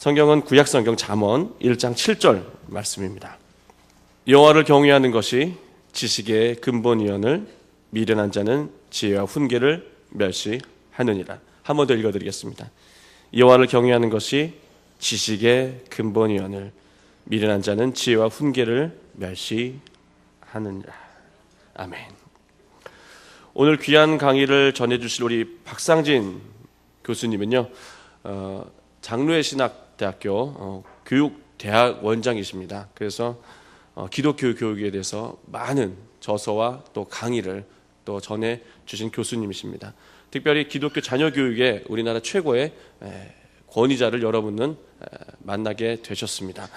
성경은 구약성경 잠언 1장 7절 말씀입니다. 여호와를 경외하는 것이 지식의 근본이언을 미련한 자는 지혜와 훈계를 멸시하느니라. 한 번 더 읽어드리겠습니다. 여호와를 경외하는 것이 지식의 근본이언을 미련한 자는 지혜와 훈계를 멸시하느니라. 아멘. 오늘 귀한 강의를 전해주실 우리 박상진 교수님은요, 장로의 신학대학교 교육대학 원장이십니다. 그래서 기독교 교육에 대해서 많은 저서와 또 강의를 또 전해주신 교수님이십니다. 특별히 기독교 자녀 교육의 우리나라 최고의 권위자를 여러분은 만나게 되셨습니다.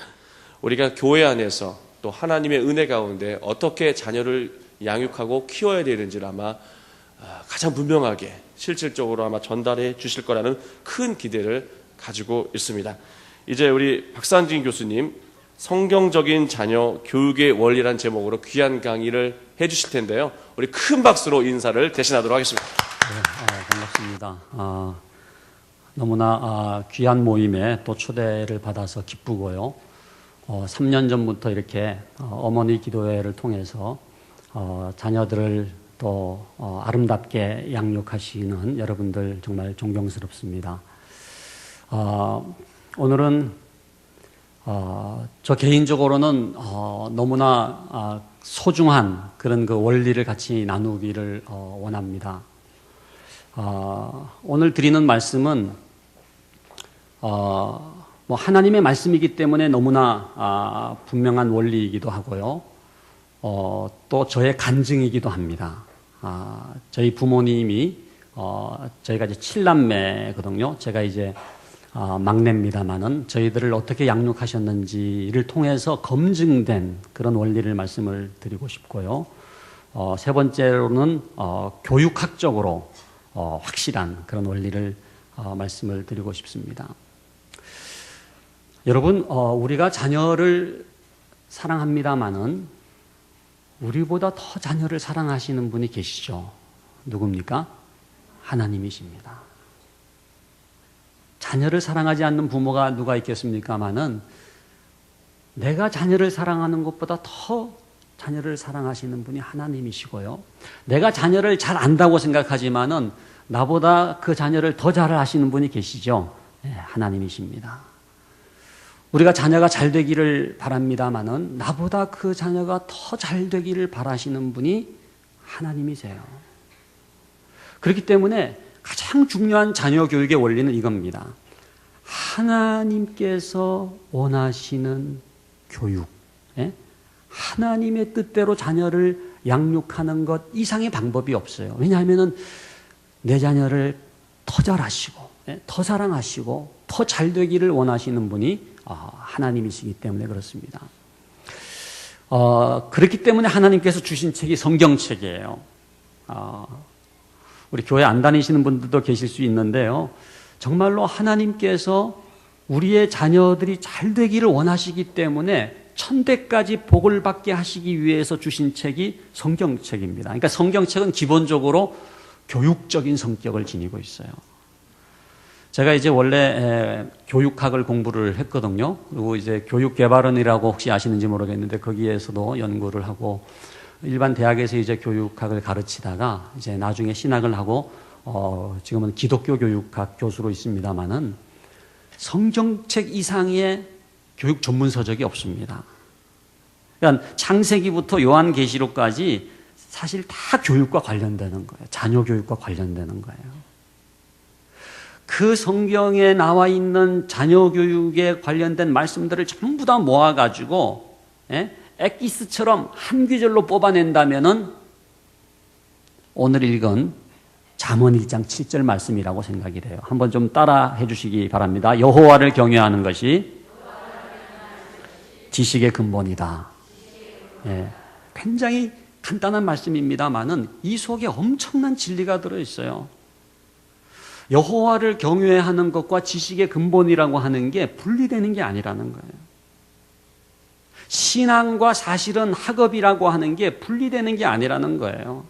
우리가 교회 안에서 또 하나님의 은혜 가운데 어떻게 자녀를 양육하고 키워야 되는지를 아마 가장 분명하게 실질적으로 아마 전달해 주실 거라는 큰 기대를 가지고 있습니다. 이제 우리 박상진 교수님 성경적인 자녀 교육의 원리란 제목으로 귀한 강의를 해 주실 텐데요. 우리 큰 박수로 인사를 대신하도록 하겠습니다. 네, 반갑습니다. 너무나 귀한 모임에 또 초대를 받아서 기쁘고요. 3년 전부터 이렇게 어머니 기도회를 통해서 자녀들을 또 아름답게 양육하시는 여러분들 정말 존경스럽습니다. 오늘은 저 개인적으로는 너무나 소중한 그런 그 원리를 같이 나누기를 원합니다. 오늘 드리는 말씀은 뭐 하나님의 말씀이기 때문에 너무나 분명한 원리이기도 하고요. 또 저의 간증이기도 합니다. 저희 부모님이 저희가 이제 7남매거든요. 제가 이제 막내입니다만은 저희들을 어떻게 양육하셨는지를 통해서 검증된 그런 원리를 말씀을 드리고 싶고요. 세 번째로는 교육학적으로 확실한 그런 원리를 말씀을 드리고 싶습니다. 여러분, 우리가 자녀를 사랑합니다마는 우리보다 더 자녀를 사랑하시는 분이 계시죠. 누굽니까? 하나님이십니다. 자녀를 사랑하지 않는 부모가 누가 있겠습니까마는 내가 자녀를 사랑하는 것보다 더 자녀를 사랑하시는 분이 하나님이시고요. 내가 자녀를 잘 안다고 생각하지만은 나보다 그 자녀를 더 잘 아시는 분이 계시죠. 네, 하나님이십니다. 우리가 자녀가 잘 되기를 바랍니다마는 나보다 그 자녀가 더 잘 되기를 바라시는 분이 하나님이세요. 그렇기 때문에 가장 중요한 자녀 교육의 원리는 이겁니다. 하나님께서 원하시는 교육, 하나님의 뜻대로 자녀를 양육하는 것 이상의 방법이 없어요. 왜냐하면 내 자녀를 더 잘하시고 더 사랑하시고 더 잘 되기를 원하시는 분이 하나님이시기 때문에 그렇습니다. 그렇기 때문에 하나님께서 주신 책이 성경책이에요. 우리 교회 안 다니시는 분들도 계실 수 있는데요. 정말로 하나님께서 우리의 자녀들이 잘 되기를 원하시기 때문에 천대까지 복을 받게 하시기 위해서 주신 책이 성경책입니다. 그러니까 성경책은 기본적으로 교육적인 성격을 지니고 있어요. 제가 이제 원래 교육학을 공부를 했거든요. 그리고 이제 교육개발원이라고 혹시 아시는지 모르겠는데 거기에서도 연구를 하고 일반 대학에서 이제 교육학을 가르치다가 이제 나중에 신학을 하고 지금은 기독교 교육학 교수로 있습니다만은 성경책 이상의 교육 전문 서적이 없습니다. 그러니까 창세기부터 요한계시록까지 사실 다 교육과 관련되는 거예요. 자녀 교육과 관련되는 거예요. 그 성경에 나와 있는 자녀 교육에 관련된 말씀들을 전부 다 모아가지고 엑기스처럼 한 귀절로 뽑아낸다면은 오늘 읽은 잠언 1장 7절 말씀이라고 생각이 돼요. 한번 좀 따라 해주시기 바랍니다. 여호와를 경외하는 것이 지식의 근본이다. 굉장히 간단한 말씀입니다만은 이 속에 엄청난 진리가 들어있어요. 여호와를 경외하는 것과 지식의 근본이라고 하는 게 분리되는 게 아니라는 거예요. 신앙과 사실은 학업이라고 하는 게 분리되는 게 아니라는 거예요.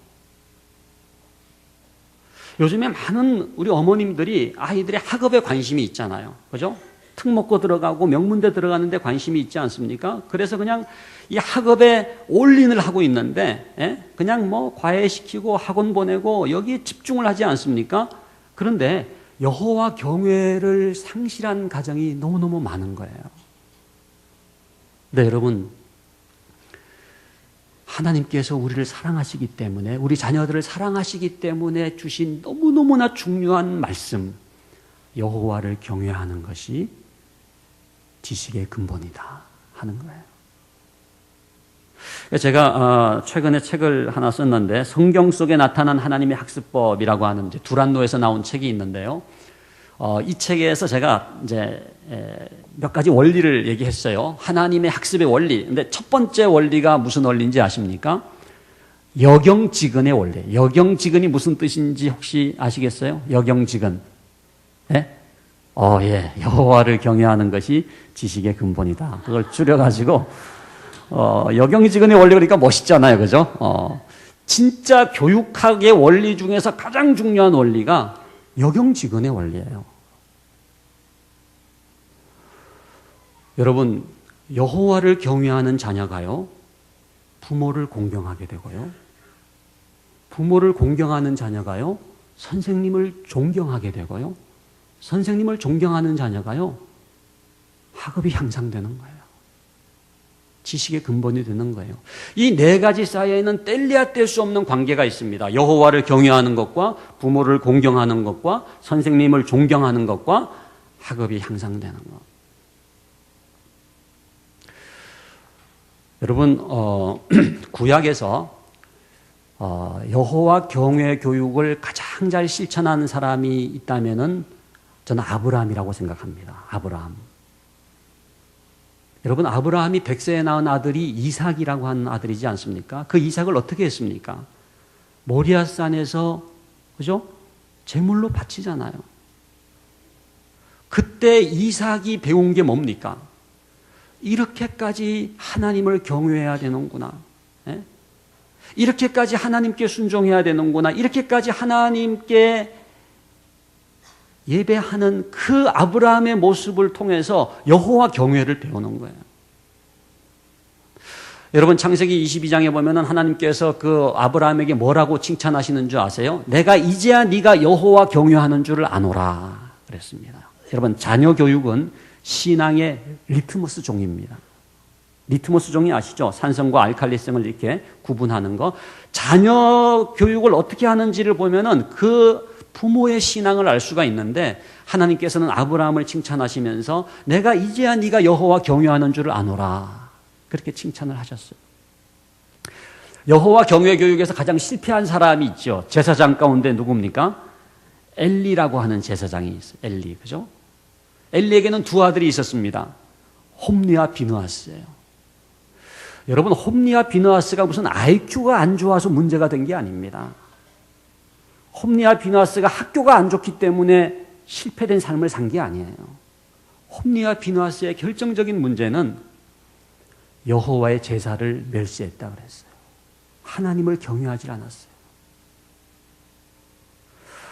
요즘에 많은 우리 어머님들이 아이들의 학업에 관심이 있잖아요. 그죠? 특목고 들어가고 명문대 들어가는데 관심이 있지 않습니까? 그래서 그냥 이 학업에 올인을 하고 있는데 그냥 뭐 과외시키고 학원 보내고 여기에 집중을 하지 않습니까? 그런데 여호와 경외를 상실한 가정이 너무너무 많은 거예요. 네, 여러분, 하나님께서 우리를 사랑하시기 때문에, 우리 자녀들을 사랑하시기 때문에 주신 너무너무나 중요한 말씀, 여호와를 경외하는 것이 지식의 근본이다 하는 거예요. 제가 최근에 책을 하나 썼는데, 성경 속에 나타난 하나님의 학습법이라고 하는 이제 두란노에서 나온 책이 있는데요. 이 책에서 제가 이제 몇 가지 원리를 얘기했어요. 하나님의 학습의 원리. 근데 첫 번째 원리가 무슨 원리인지 아십니까? 여경지근의 원리. 여경지근이 무슨 뜻인지 혹시 아시겠어요? 여경지근. 예? 예. 여호와를 경외하는 것이 지식의 근본이다. 그걸 줄여가지고 여경지근의 원리 그러니까 멋있잖아요, 그죠? 진짜 교육학의 원리 중에서 가장 중요한 원리가 여경지근의 원리예요. 여러분, 여호와를 경외하는 자녀가요, 부모를 공경하게 되고요, 부모를 공경하는 자녀가요, 선생님을 존경하게 되고요, 선생님을 존경하는 자녀가요, 학업이 향상되는 거예요. 지식의 근본이 되는 거예요. 이 네 가지 사이에는 뗄래야 뗄 수 없는 관계가 있습니다. 여호와를 경외하는 것과 부모를 공경하는 것과 선생님을 존경하는 것과 학업이 향상되는 것. 여러분, 구약에서 여호와 경외 교육을 가장 잘 실천하는 사람이 있다면은 저는 아브라함이라고 생각합니다. 아브라함. 여러분, 아브라함이 100세에 낳은 아들이 이삭이라고 하는 아들이지 않습니까? 그 이삭을 어떻게 했습니까? 모리아산에서, 그죠? 제물로 바치잖아요. 그때 이삭이 배운 게 뭡니까? 이렇게까지 하나님을 경외해야 되는구나. 예? 이렇게까지 하나님께 순종해야 되는구나. 이렇게까지 하나님께 예배하는 그 아브라함의 모습을 통해서 여호와 경외를 배우는 거예요. 여러분, 창세기 22장에 보면은 하나님께서 그 아브라함에게 뭐라고 칭찬하시는 줄 아세요? 내가 이제야 네가 여호와 경외하는 줄을 아노라 그랬습니다. 여러분, 자녀 교육은 신앙의 리트머스 종입니다. 리트머스 종이 아시죠? 산성과 알칼리성을 이렇게 구분하는 거. 자녀 교육을 어떻게 하는지를 보면은 그 부모의 신앙을 알 수가 있는데, 하나님께서는 아브라함을 칭찬하시면서 내가 이제야 네가 여호와 경외하는 줄을 아노라 그렇게 칭찬을 하셨어요. 여호와 경외 교육에서 가장 실패한 사람이 있죠. 제사장 가운데 누굽니까? 엘리라고 하는 제사장이 있어요. 엘리, 그죠? 엘리에게는 두 아들이 있었습니다. 홈리와 비느하스예요. 여러분, 홈리와 비느하스가 무슨 IQ가 안 좋아서 문제가 된 게 아닙니다. 홈리와 비느하스가 학교가 안 좋기 때문에 실패된 삶을 산 게 아니에요. 홈리와 비느하스의 결정적인 문제는 여호와의 제사를 멸시했다 그랬어요. 하나님을 경외하지 않았어요.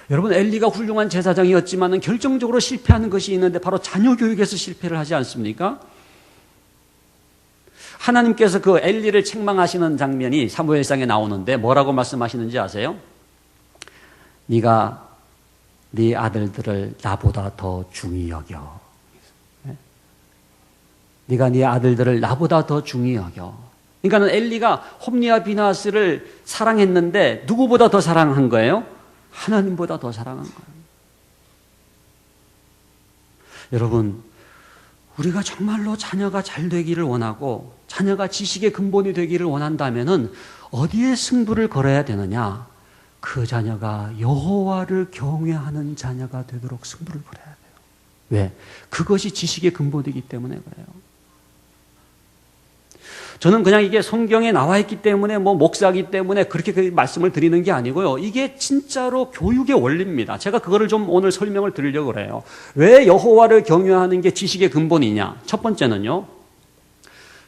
여러분, 엘리가 훌륭한 제사장이었지만 결정적으로 실패하는 것이 있는데 바로 자녀 교육에서 실패를 하지 않습니까? 하나님께서 그 엘리를 책망하시는 장면이 사무엘상에 나오는데 뭐라고 말씀하시는지 아세요? 네가 네 아들들을 나보다 더 중히 여겨. 네가 네 아들들을 나보다 더 중히 여겨. 그러니까 엘리가 홈리와 비느하스를 사랑했는데 누구보다 더 사랑한 거예요? 하나님보다 더 사랑한 거예요. 여러분, 우리가 정말로 자녀가 잘 되기를 원하고 자녀가 지식의 근본이 되기를 원한다면은 어디에 승부를 걸어야 되느냐? 그 자녀가 여호와를 경외하는 자녀가 되도록 승부를 걸어야 돼요. 왜? 그것이 지식의 근본이기 때문에 그래요. 저는 그냥 이게 성경에 나와 있기 때문에 목사이기 때문에 그렇게 그 말씀을 드리는 게 아니고요. 이게 진짜로 교육의 원리입니다. 제가 그거를 좀 오늘 설명을 드리려고 그래요. 왜 여호와를 경외하는 게 지식의 근본이냐? 첫 번째는요.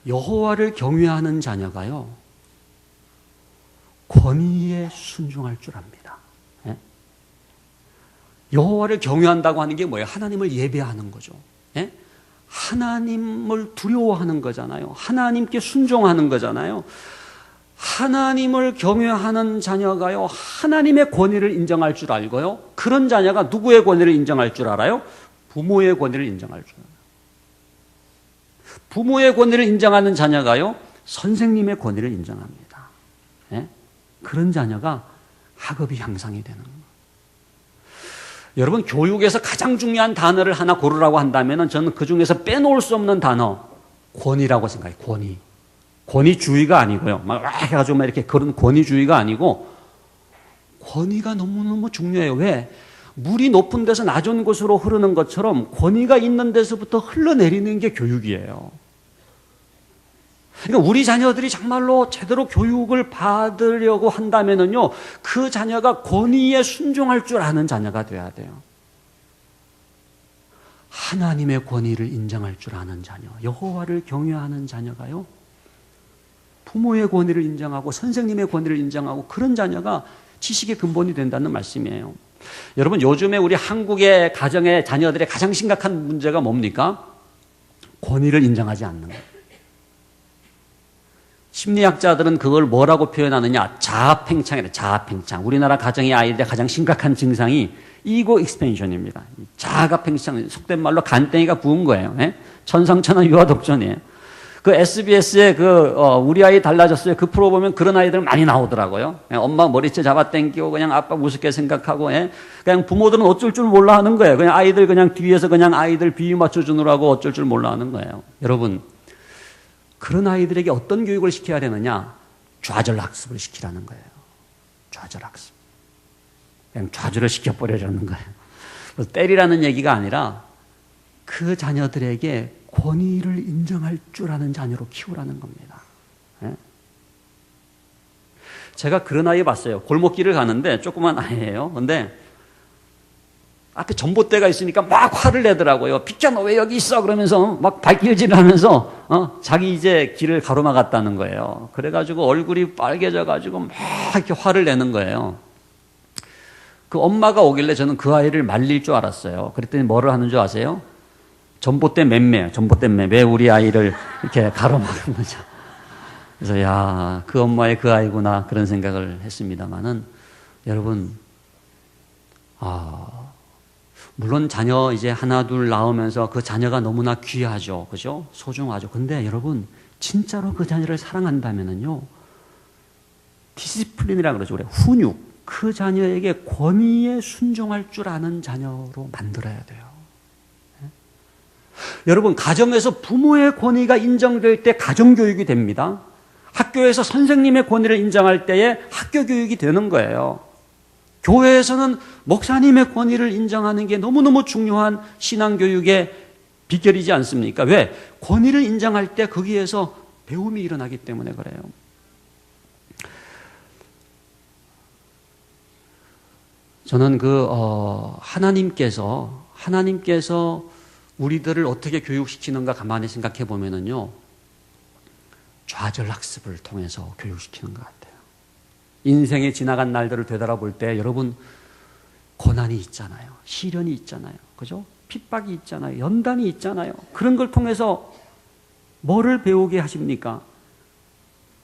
여호와를 경외하는 자녀가요. 권위에 순종할 줄 압니다. 예? 여호와를 경외한다고 하는 게 뭐예요? 하나님을 예배하는 거죠. 예? 하나님을 두려워하는 거잖아요. 하나님께 순종하는 거잖아요. 하나님을 경외하는 자녀가요, 하나님의 권위를 인정할 줄 알고요. 그런 자녀가 누구의 권위를 인정할 줄 알아요? 부모의 권위를 인정할 줄 알아요. 부모의 권위를 인정하는 자녀가요, 선생님의 권위를 인정합니다. 예? 그런 자녀가 학업이 향상이 되는 거예요. 여러분, 교육에서 가장 중요한 단어를 하나 고르라고 한다면 저는 그 중에서 빼놓을 수 없는 단어, 권위라고 생각해요. 권위. 권위주의가 아니고요. 막 해가지고 막 이렇게 그런 권위주의가 아니고, 권위가 너무너무 중요해요. 왜? 물이 높은 데서 낮은 곳으로 흐르는 것처럼 권위가 있는 데서부터 흘러내리는 게 교육이에요. 그러니까 우리 자녀들이 정말로 제대로 교육을 받으려고 한다면은요, 그 자녀가 권위에 순종할 줄 아는 자녀가 돼야 돼요. 하나님의 권위를 인정할 줄 아는 자녀, 여호와를 경외하는 자녀가요, 부모의 권위를 인정하고 선생님의 권위를 인정하고 그런 자녀가 지식의 근본이 된다는 말씀이에요. 여러분, 요즘에 우리 한국의 가정의 자녀들의 가장 심각한 문제가 뭡니까? 권위를 인정하지 않는 거예요. 심리학자들은 그걸 뭐라고 표현하느냐? 자아팽창이래요. 자아팽창. 우리나라 가정의 아이들의 가장 심각한 증상이 이고 익스펜션입니다. 자아가 팽창, 속된 말로 간땡이가 부은 거예요. 예? 천상천하 유아독전이에요. 그 SBS에 우리 아이 달라졌어요. 그 프로 보면 그런 아이들 많이 나오더라고요. 엄마 머리채 잡아당기고 그냥 아빠 우습게 생각하고, 예? 그냥 부모들은 어쩔 줄 몰라 하는 거예요. 그냥 아이들 그냥 뒤에서 그냥 아이들 비유 맞춰주느라고 어쩔 줄 몰라 하는 거예요. 여러분, 그런 아이들에게 어떤 교육을 시켜야 되느냐? 좌절학습을 시키라는 거예요. 좌절학습. 그냥 좌절을 시켜버리려는 거예요. 그래서 때리라는 얘기가 아니라 그 자녀들에게 권위를 인정할 줄 아는 자녀로 키우라는 겁니다. 예? 제가 그런 아이 봤어요. 골목길을 가는데 조그만 아이예요. 근데 앞에 전봇대가 있으니까 막 화를 내더라고요. 비켜, 너 왜 여기 있어? 그러면서 막 발길질을 하면서 자기 이제 길을 가로막았다는 거예요. 그래가지고 얼굴이 빨개져가지고 막 이렇게 화를 내는 거예요. 그 엄마가 오길래 저는 그 아이를 말릴 줄 알았어요. 그랬더니 뭐를 하는 줄 아세요? 전봇대 맴매, 왜 우리 아이를 이렇게 가로막은 거죠. 그래서 야, 그 엄마의 그 아이구나 그런 생각을 했습니다만은, 여러분, 물론 자녀 이제 하나 둘 낳으면서 그 자녀가 너무나 귀하죠, 그죠? 소중하죠. 근데 여러분, 진짜로 그 자녀를 사랑한다면은요, 디시플린이라 그러죠. 우리 훈육, 그 자녀에게 권위에 순종할 줄 아는 자녀로 만들어야 돼요. 여러분, 가정에서 부모의 권위가 인정될 때 가정교육이 됩니다. 학교에서 선생님의 권위를 인정할 때에 학교교육이 되는 거예요. 교회에서는 목사님의 권위를 인정하는 게 너무너무 중요한 신앙교육의 비결이지 않습니까? 왜? 권위를 인정할 때 거기에서 배움이 일어나기 때문에 그래요. 저는 하나님께서 우리들을 어떻게 교육시키는가 가만히 생각해 보면은요, 좌절학습을 통해서 교육시키는 것 같아요. 인생의 지나간 날들을 되돌아볼 때 여러분, 고난이 있잖아요. 시련이 있잖아요. 그죠? 핍박이 있잖아요. 연단이 있잖아요. 그런 걸 통해서 뭐를 배우게 하십니까?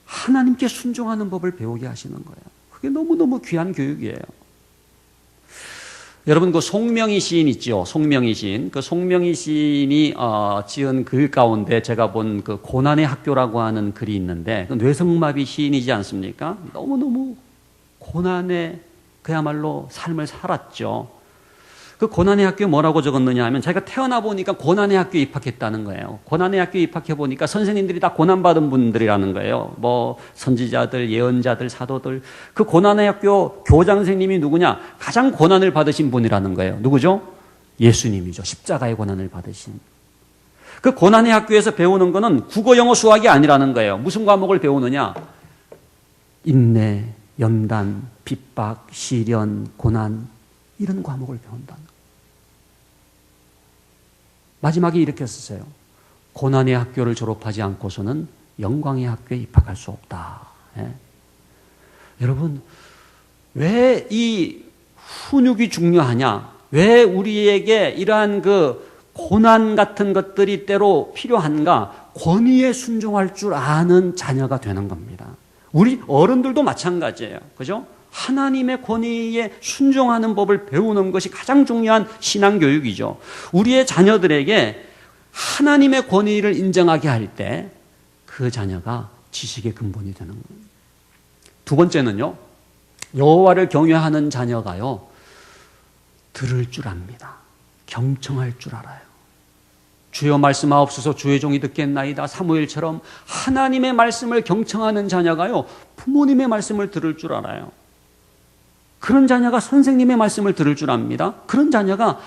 하나님께 순종하는 법을 배우게 하시는 거예요. 그게 너무너무 귀한 교육이에요. 여러분, 그 송명희 시인 있죠? 송명희 시인. 그 송명희 시인이 지은 글 가운데 제가 본 그 고난의 학교라고 하는 글이 있는데, 그 뇌성마비 시인이지 않습니까? 너무너무 고난의 그야말로 삶을 살았죠. 그 고난의 학교에 뭐라고 적었느냐 하면, 자기가 태어나 보니까 고난의 학교에 입학했다는 거예요. 고난의 학교에 입학해 보니까 선생님들이 다 고난받은 분들이라는 거예요. 뭐 선지자들, 예언자들, 사도들. 그 고난의 학교 교장 선생님이 누구냐? 가장 고난을 받으신 분이라는 거예요. 누구죠? 예수님이죠. 십자가의 고난을 받으신. 그 고난의 학교에서 배우는 거는 국어, 영어, 수학이 아니라는 거예요. 무슨 과목을 배우느냐? 인내, 연단, 핍박, 시련, 고난, 이런 과목을 배운다는 거예요. 마지막에 이렇게 썼어요. 고난의 학교를 졸업하지 않고서는 영광의 학교에 입학할 수 없다. 예? 여러분, 왜 이 훈육이 중요하냐? 왜 우리에게 이러한 그 고난 같은 것들이 때로 필요한가 권위에 순종할 줄 아는 자녀가 되는 겁니다. 우리 어른들도 마찬가지예요. 그죠? 하나님의 권위에 순종하는 법을 배우는 것이 가장 중요한 신앙교육이죠. 우리의 자녀들에게 하나님의 권위를 인정하게 할 때 그 자녀가 지식의 근본이 되는 거예요. 두 번째는요, 여호와를 경외하는 자녀가요, 들을 줄 압니다. 경청할 줄 알아요. 주여 말씀하옵소서 주의 종이 듣겠나이다. 사무엘처럼 하나님의 말씀을 경청하는 자녀가요, 부모님의 말씀을 들을 줄 알아요. 그런 자녀가 선생님의 말씀을 들을 줄 압니다. 그런 자녀가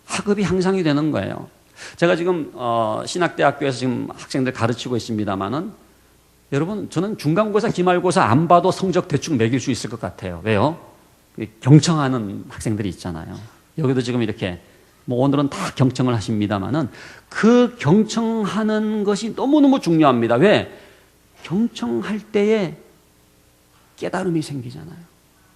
학업이 향상이 되는 거예요. 제가 지금 신학대학교에서 지금 학생들 가르치고 있습니다만은, 여러분 저는 중간고사 기말고사 안 봐도 성적 대충 매길 수 있을 것 같아요. 왜요? 경청하는 학생들이 있잖아요. 여기도 지금 이렇게 오늘은 다 경청을 하십니다만은 그 경청하는 것이 너무너무 중요합니다. 왜? 경청할 때에 깨달음이 생기잖아요.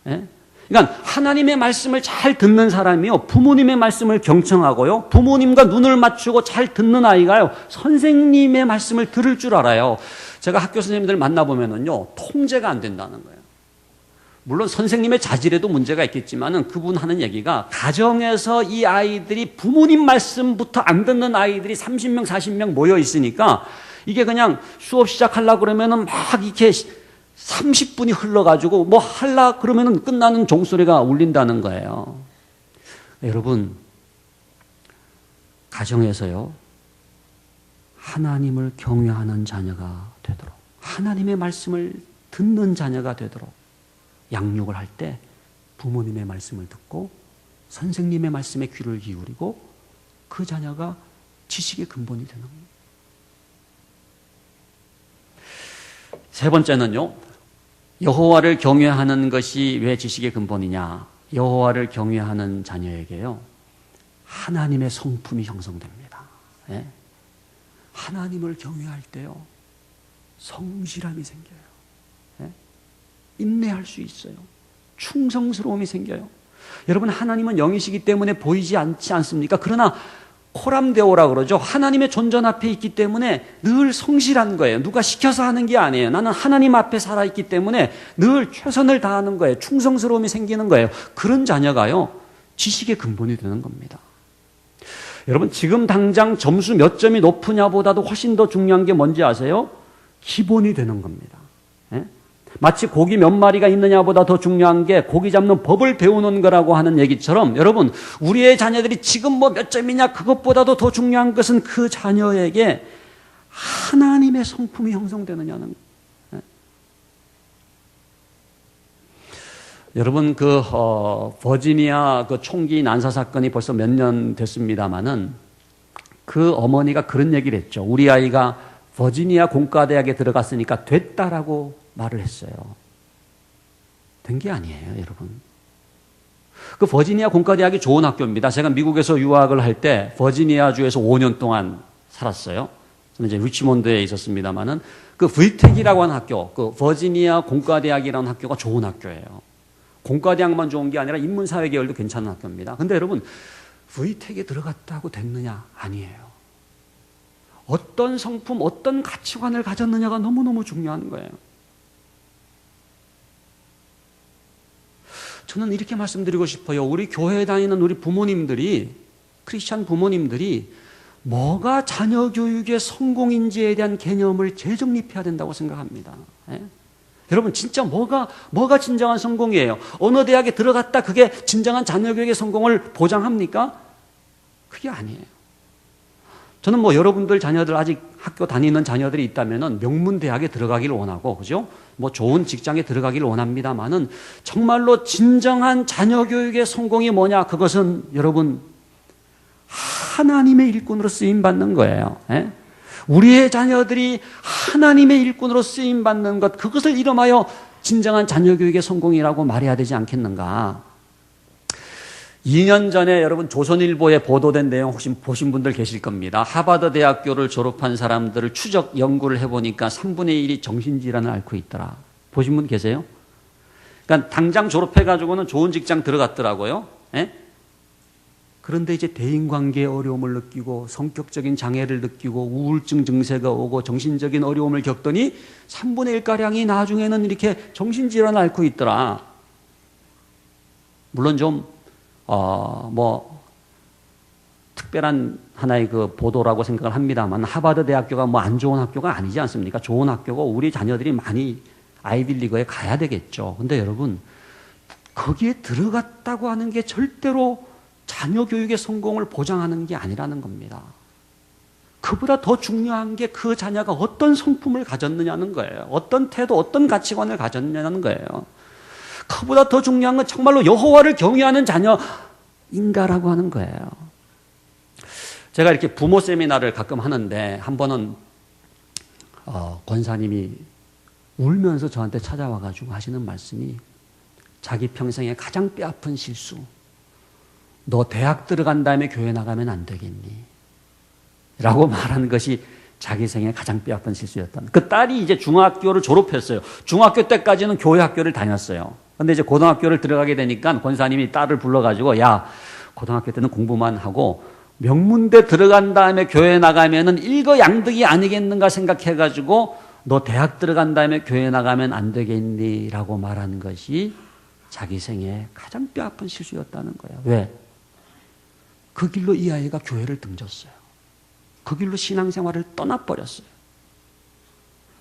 예? 그러니까 하나님의 말씀을 잘 듣는 사람이요, 부모님의 말씀을 경청하고요, 부모님과 눈을 맞추고 잘 듣는 아이가요, 선생님의 말씀을 들을 줄 알아요. 제가 학교 선생님들 만나보면은요, 통제가 안 된다는 거예요. 물론 선생님의 자질에도 문제가 있겠지만은 그분 하는 얘기가, 가정에서 이 아이들이 부모님 말씀부터 안 듣는 아이들이 30명, 40명 모여 있으니까 이게 그냥 수업 시작하려고 그러면은 막 이렇게 30분이 흘러가지고 뭐 하려 그러면은 끝나는 종소리가 울린다는 거예요. 여러분, 가정에서요, 하나님을 경외하는 자녀가 되도록, 하나님의 말씀을 듣는 자녀가 되도록 양육을 할 때 부모님의 말씀을 듣고 선생님의 말씀에 귀를 기울이고 그 자녀가 지식의 근본이 되는 거예요. 세 번째는요, 여호와를 경외하는 것이 왜 지식의 근본이냐? 여호와를 경외하는 자녀에게요, 하나님의 성품이 형성됩니다. 예? 하나님을 경외할 때요, 성실함이 생겨요. 예? 인내할 수 있어요. 충성스러움이 생겨요. 여러분, 하나님은 영이시기 때문에 보이지 않지 않습니까? 그러나 코람데오라 그러죠. 하나님의 존전 앞에 있기 때문에 늘 성실한 거예요. 누가 시켜서 하는 게 아니에요. 나는 하나님 앞에 살아있기 때문에 늘 최선을 다하는 거예요. 충성스러움이 생기는 거예요. 그런 자녀가요, 지식의 근본이 되는 겁니다. 여러분, 지금 당장 점수 몇 점이 높으냐보다도 훨씬 더 중요한 게 뭔지 아세요? 기본이 되는 겁니다. 예? 마치 고기 몇 마리가 있느냐보다 더 중요한 게 고기 잡는 법을 배우는 거라고 하는 얘기처럼, 여러분, 우리의 자녀들이 지금 뭐 몇 점이냐 그것보다도 더 중요한 것은 그 자녀에게 하나님의 성품이 형성되느냐는 거예요. 예? 여러분, 버지니아 그 총기 난사 사건이 벌써 몇 년 됐습니다마는 그 어머니가 그런 얘기를 했죠. 우리 아이가 버지니아 공과대학에 들어갔으니까 됐다라고 말을 했어요. 된 게 아니에요, 여러분. 그 버지니아 공과대학이 좋은 학교입니다. 제가 미국에서 유학을 할 때 버지니아주에서 5년 동안 살았어요. 저는 이제 리치몬드에 있었습니다만은 그 VTEC이라고 하는 학교, 그 버지니아 공과대학이라는 학교가 좋은 학교예요. 공과대학만 좋은 게 아니라 인문사회 계열도 괜찮은 학교입니다. 근데 여러분, VTEC에 들어갔다고 됐느냐? 아니에요. 어떤 성품, 어떤 가치관을 가졌느냐가 너무너무 중요한 거예요. 저는 이렇게 말씀드리고 싶어요. 우리 교회에 다니는 우리 부모님들이, 크리스찬 부모님들이 뭐가 자녀 교육의 성공인지에 대한 개념을 재정립해야 된다고 생각합니다. 예? 여러분, 진짜 뭐가 진정한 성공이에요? 어느 대학에 들어갔다 그게 진정한 자녀 교육의 성공을 보장합니까? 그게 아니에요. 저는 뭐 여러분들 자녀들, 아직 학교 다니는 자녀들이 있다면은 명문대학에 들어가기를 원하고, 그죠? 뭐 좋은 직장에 들어가기를 원합니다만은 정말로 진정한 자녀 교육의 성공이 뭐냐? 그것은 여러분, 하나님의 일꾼으로 쓰임받는 거예요. 예? 우리의 자녀들이 하나님의 일꾼으로 쓰임받는 것, 그것을 이름하여 진정한 자녀 교육의 성공이라고 말해야 되지 않겠는가? 2년 전에 여러분 조선일보에 보도된 내용 혹시 보신 분들 계실 겁니다. 하버드 대학교를 졸업한 사람들을 추적 연구를 해보니까 3분의 1이 정신질환을 앓고 있더라. 보신 분 계세요? 그러니까 당장 졸업해가지고는 좋은 직장 들어갔더라고요. 예? 그런데 이제 대인관계의 어려움을 느끼고 성격적인 장애를 느끼고 우울증 증세가 오고 정신적인 어려움을 겪더니 3분의 1가량이 나중에는 이렇게 정신질환을 앓고 있더라. 물론 좀 특별한 하나의 그 보도라고 생각을 합니다만 하버드 대학교가 뭐 안 좋은 학교가 아니지 않습니까? 좋은 학교고 우리 자녀들이 많이 아이비리그에 가야 되겠죠. 근데 여러분, 거기에 들어갔다고 하는 게 절대로 자녀 교육의 성공을 보장하는 게 아니라는 겁니다. 그보다 더 중요한 게 그 자녀가 어떤 성품을 가졌느냐는 거예요. 어떤 태도, 어떤 가치관을 가졌느냐는 거예요. 그보다 더 중요한 건 정말로 여호와를 경외하는 자녀인가라고 하는 거예요. 제가 이렇게 부모 세미나를 가끔 하는데 한 번은 권사님이 울면서 저한테 찾아와가지고 하시는 말씀이 자기 평생에 가장 뼈아픈 실수, 너 대학 들어간 다음에 교회 나가면 안 되겠니? 라고 말하는 것이 자기 생애 가장 뼈아픈 실수였다. 그 딸이 이제 중학교를 졸업했어요. 중학교 때까지는 교회 학교를 다녔어요. 근데 이제 고등학교를 들어가게 되니까 권사님이 딸을 불러가지고, 야, 고등학교 때는 공부만 하고 명문대 들어간 다음에 교회 나가면은 일거양득이 아니겠는가 생각해가지고 너 대학 들어간 다음에 교회 나가면 안 되겠니? 라고 말하는 것이 자기 생애 가장 뼈아픈 실수였다는 거예요. 왜? 그 길로 이 아이가 교회를 등졌어요. 그 길로 신앙생활을 떠나버렸어요.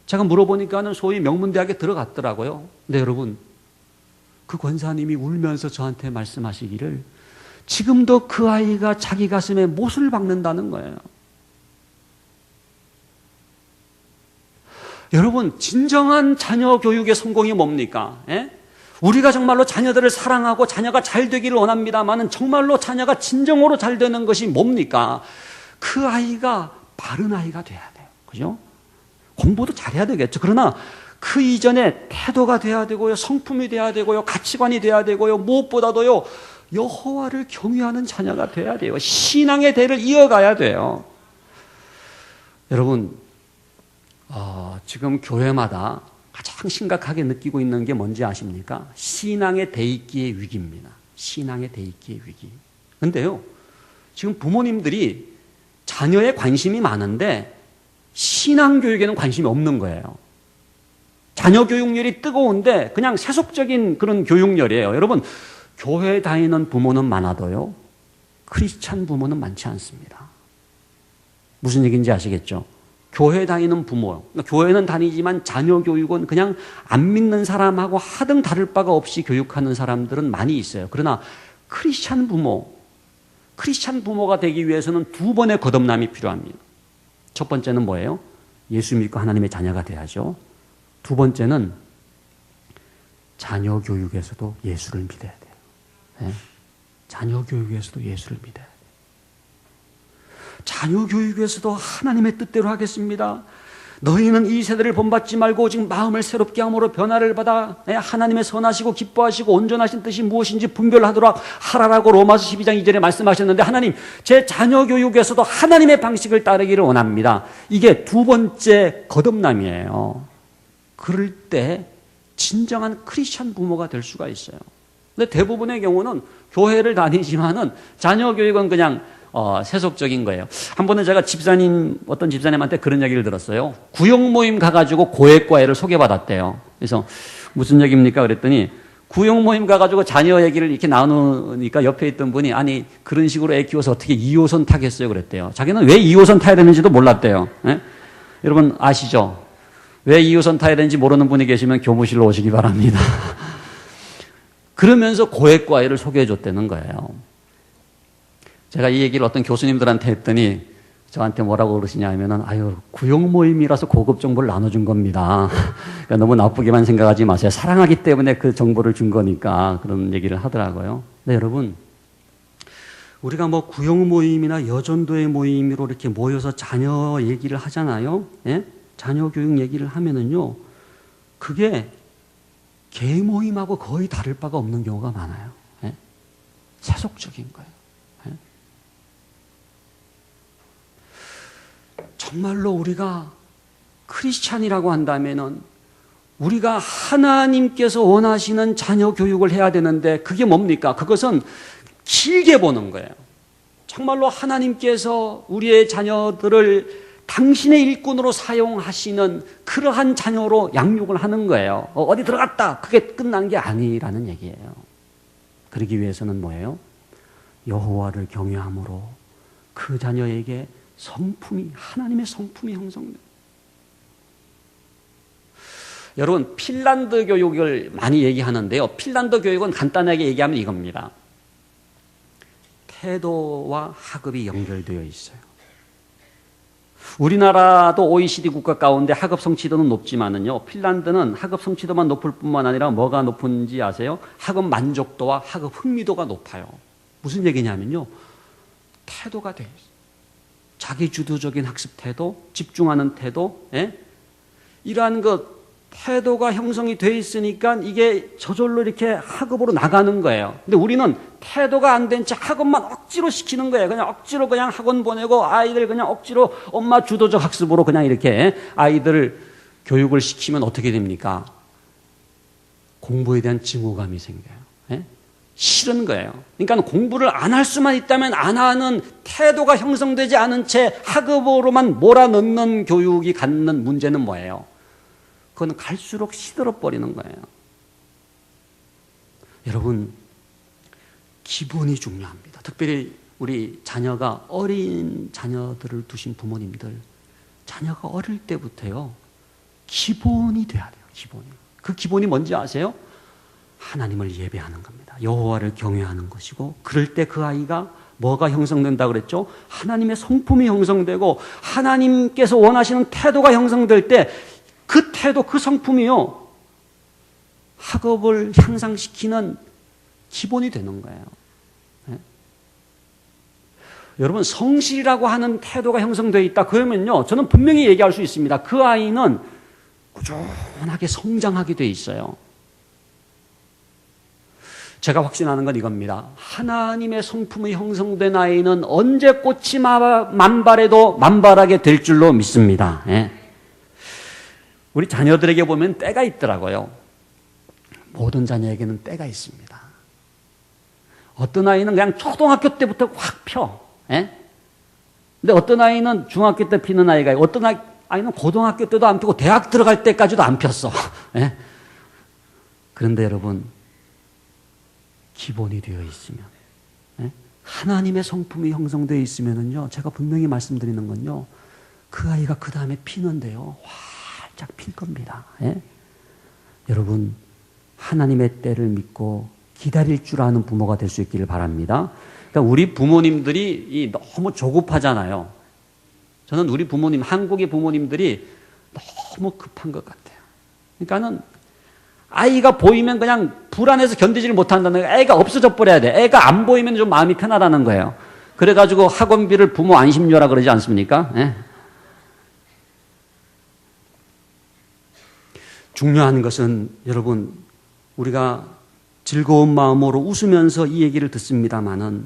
제가 물어보니까는 소위 명문대학에 들어갔더라고요. 근데 여러분, 그 권사님이 울면서 저한테 말씀하시기를 지금도 그 아이가 자기 가슴에 못을 박는다는 거예요. 여러분, 진정한 자녀 교육의 성공이 뭡니까? 우리가 정말로 자녀들을 사랑하고 자녀가 잘 되기를 원합니다만 정말로 자녀가 진정으로 잘 되는 것이 뭡니까? 그 아이가 바른 아이가 돼야 돼요. 그죠? 공부도 잘해야 되겠죠. 그러나 그 이전에 태도가 돼야 되고요. 성품이 돼야 되고요. 가치관이 돼야 되고요. 무엇보다도요. 여호와를 경외하는 자녀가 돼야 돼요. 신앙의 대를 이어가야 돼요. 여러분, 지금 교회마다 가장 심각하게 느끼고 있는 게 뭔지 아십니까? 신앙의 대입기의 위기입니다. 신앙의 대입기의 위기. 근데요, 지금 부모님들이 자녀에 관심이 많은데 신앙교육에는 관심이 없는 거예요. 자녀 교육열이 뜨거운데 그냥 세속적인 그런 교육열이에요. 여러분, 교회 다니는 부모는 많아도요, 크리스찬 부모는 많지 않습니다. 무슨 얘기인지 아시겠죠? 교회 다니는 부모, 교회는 다니지만 자녀 교육은 그냥 안 믿는 사람하고 하등 다를 바가 없이 교육하는 사람들은 많이 있어요. 그러나 크리스찬 부모가 되기 위해서는 두 번의 거듭남이 필요합니다. 첫 번째는 뭐예요? 예수 믿고 하나님의 자녀가 돼야죠. 두 번째는 자녀 교육에서도 예수를 믿어야 돼요. 네? 자녀 교육에서도 예수를 믿어야 돼요. 자녀 교육에서도 하나님의 뜻대로 하겠습니다. 너희는 이 세대를 본받지 말고 지금 마음을 새롭게 함으로 변화를 받아 하나님의 선하시고 기뻐하시고 온전하신 뜻이 무엇인지 분별하도록 하라라고 로마서 12장 2절에 말씀하셨는데, 하나님, 제 자녀 교육에서도 하나님의 방식을 따르기를 원합니다. 이게 두 번째 거듭남이에요. 그럴 때 진정한 크리스찬 부모가 될 수가 있어요. 근데 대부분의 경우는 교회를 다니지만은 자녀 교육은 그냥 세속적인 거예요. 한 번은 제가 어떤 집사님한테 그런 얘기를 들었어요. 구역 모임 가가지고 고액과외를 소개받았대요. 그래서 무슨 얘기입니까? 그랬더니 구역 모임 가가지고 자녀 얘기를 이렇게 나누니까 옆에 있던 분이, 아니, 그런 식으로 애 키워서 어떻게 2호선 타겠어요? 그랬대요. 자기는 왜 2호선 타야 되는지도 몰랐대요. 여러분 아시죠? 왜 2호선 타야 되는지 모르는 분이 계시면 교무실로 오시기 바랍니다. 그러면서 고액과외를 소개해 줬다는 거예요. 제가 이 얘기를 어떤 교수님들한테 했더니 저한테 뭐라고 그러시냐 하면은, 아유, 구역 모임이라서 고급 정보를 나눠준 겁니다. 그러니까 너무 나쁘게만 생각하지 마세요. 사랑하기 때문에 그 정보를 준 거니까, 그런 얘기를 하더라고요. 근데 여러분, 우리가 뭐 구역 모임이나 여전도의 모임으로 이렇게 모여서 자녀 얘기를 하잖아요. 예? 자녀 교육 얘기를 하면은요, 그게 개 모임하고 거의 다를 바가 없는 경우가 많아요. 예? 세속적인 거예요. 예? 정말로 우리가 크리스찬이라고 한다면은 우리가 하나님께서 원하시는 자녀 교육을 해야 되는데, 그게 뭡니까? 그것은 길게 보는 거예요. 정말로 하나님께서 우리의 자녀들을 당신의 일꾼으로 사용하시는 그러한 자녀로 양육을 하는 거예요. 어디 들어갔다. 그게 끝난 게 아니라는 얘기예요. 그러기 위해서는 뭐예요? 여호와를 경외함으로 그 자녀에게 성품이, 하나님의 성품이 형성돼요. 여러분, 핀란드 교육을 많이 얘기하는데요. 핀란드 교육은 간단하게 얘기하면 이겁니다. 태도와 학업이 연결되어 있어요. 우리나라도 OECD 국가 가운데 학업 성취도는 높지만은요, 핀란드는 학업 성취도만 높을 뿐만 아니라 뭐가 높은지 아세요? 학업 만족도와 학업 흥미도가 높아요. 무슨 얘기냐면요, 태도가 돼 있어요. 자기 주도적인 학습 태도, 집중하는 태도, 이러한 것, 태도가 형성이 돼 있으니까 이게 저절로 이렇게 학업으로 나가는 거예요. 근데 우리는 태도가 안 된 채 학업만 억지로 시키는 거예요. 그냥 억지로 그냥 학원 보내고 아이들 그냥 억지로 엄마 주도적 학습으로 그냥 이렇게 아이들을 교육을 시키면 어떻게 됩니까? 공부에 대한 증오감이 생겨요. 싫은 거예요. 그러니까 공부를 안 할 수만 있다면 안 하는 태도가 형성되지 않은 채 학업으로만 몰아넣는 교육이 갖는 문제는 뭐예요? 그건 갈수록 시들어버리는 거예요. 여러분, 기본이 중요합니다. 특별히 우리 자녀가 어린 자녀들을 두신 부모님들, 자녀가 어릴 때부터요, 기본이 돼야 돼요. 기본이. 그 기본이 뭔지 아세요? 하나님을 예배하는 겁니다. 여호와를 경외하는 것이고, 그럴 때 그 아이가 뭐가 형성된다 그랬죠? 하나님의 성품이 형성되고 하나님께서 원하시는 태도가 형성될 때 그 태도, 그 성품이요, 학업을 향상시키는 기본이 되는 거예요. 여러분, 성실이라고 하는 태도가 형성되어 있다 그러면요, 저는 분명히 얘기할 수 있습니다. 그 아이는 꾸준하게 성장하게 돼 있어요. 제가 확신하는 건 이겁니다. 하나님의 성품이 형성된 아이는 언제 꽃이 만발해도 만발하게 될 줄로 믿습니다. 우리 자녀들에게 보면 때가 있더라고요. 모든 자녀에게는 때가 있습니다. 어떤 아이는 그냥 초등학교 때부터 확 펴. 근데 어떤 아이는 중학교 때 피는 아이가 있고, 어떤 아이는 고등학교 때도 안 피고 대학 들어갈 때까지도 안 폈어. 그런데 여러분, 기본이 되어 있으면, 하나님의 성품이 형성되어 있으면은요, 제가 분명히 말씀드리는 건요, 그 아이가 그 다음에 피는데요, 활짝 필 겁니다. 여러분, 하나님의 때를 믿고 기다릴 줄 아는 부모가 될 수 있기를 바랍니다. 그러니까 우리 부모님들이 너무 조급하잖아요. 저는 우리 부모님, 한국의 부모님들이 너무 급한 것 같아요. 그러니까는 아이가 보이면 그냥 불안해서 견디지를 못한다는 거예요. 애가 없어져 버려야 돼. 애가 안 보이면 좀 마음이 편하다는 거예요. 그래가지고 학원비를 부모 안심료라 그러지 않습니까? 중요한 것은 여러분, 우리가 즐거운 마음으로 웃으면서 이 얘기를 듣습니다마는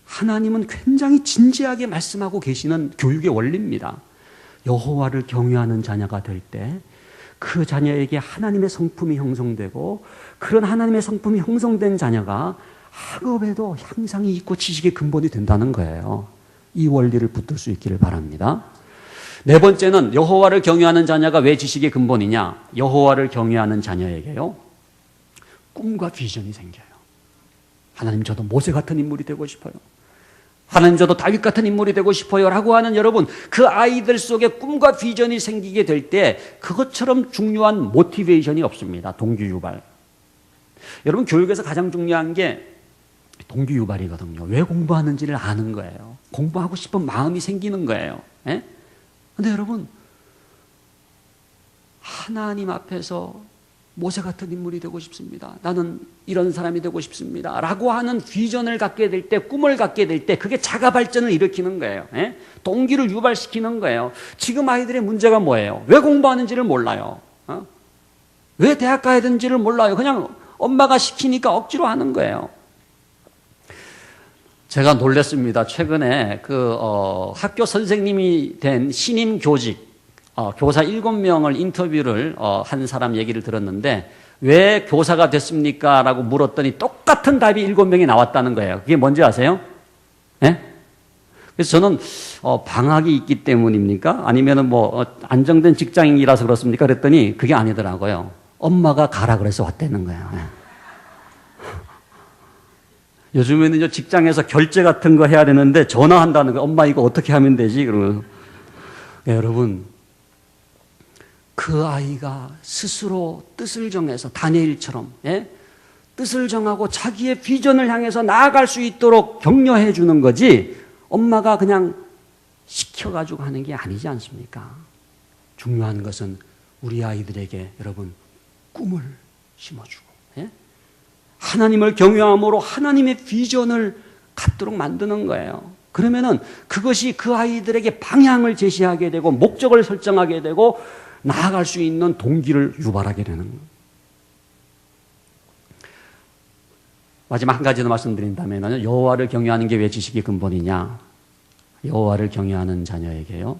하나님은 굉장히 진지하게 말씀하고 계시는 교육의 원리입니다. 여호와를 경외하는 자녀가 될 때 그 자녀에게 하나님의 성품이 형성되고, 그런 하나님의 성품이 형성된 자녀가 학업에도 향상이 있고 지식의 근본이 된다는 거예요. 이 원리를 붙들 수 있기를 바랍니다. 네 번째는 여호와를 경외하는 자녀가 왜 지식의 근본이냐? 여호와를 경외하는 자녀에게요, 꿈과 비전이 생겨요. 하나님, 저도 모세 같은 인물이 되고 싶어요. 하나님, 저도 다윗 같은 인물이 되고 싶어요 라고 하는 여러분, 그 아이들 속에 꿈과 비전이 생기게 될 때 그것처럼 중요한 모티베이션이 없습니다. 동기유발. 여러분, 교육에서 가장 중요한 게 동기유발이거든요. 왜 공부하는지를 아는 거예요. 공부하고 싶은 마음이 생기는 거예요. 근데 여러분, 하나님 앞에서 모세 같은 인물이 되고 싶습니다. 나는 이런 사람이 되고 싶습니다. 라고 하는 비전을 갖게 될 때, 꿈을 갖게 될 때, 그게 자가 발전을 일으키는 거예요. 동기를 유발시키는 거예요. 지금 아이들의 문제가 뭐예요? 왜 공부하는지를 몰라요. 왜 대학 가야 되는지를 몰라요. 그냥 엄마가 시키니까 억지로 하는 거예요. 제가 놀랐습니다. 최근에 학교 선생님이 된 신임 교직, 교사 7명을 인터뷰를 한 사람 얘기를 들었는데, 왜 교사가 됐습니까? 라고 물었더니 똑같은 답이 7명이 나왔다는 거예요. 그게 뭔지 아세요? 그래서 저는 방학이 있기 때문입니까? 아니면은 안정된 직장인이라서 그렇습니까? 그랬더니 그게 아니더라고요. 엄마가 가라 그래서 왔다는 거예요. 예. 요즘에는 직장에서 결제 같은 거 해야 되는데 전화한다는 거예요. 엄마 이거 어떻게 하면 되지? 그러면 여러분, 그 아이가 스스로 뜻을 정해서 다니엘처럼 뜻을 정하고 자기의 비전을 향해서 나아갈 수 있도록 격려해 주는 거지, 엄마가 그냥 시켜가지고 하는 게 아니지 않습니까? 중요한 것은 우리 아이들에게 여러분 꿈을 심어주고 하나님을 경외함으로 하나님의 비전을 갖도록 만드는 거예요. 그러면은 그것이 그 아이들에게 방향을 제시하게 되고 목적을 설정하게 되고 나아갈 수 있는 동기를 유발하게 되는 거예요. 마지막 한 가지 더 말씀드린다면 여호와를 경외하는 게 왜 지식의 근본이냐? 여호와를 경외하는 자녀에게요,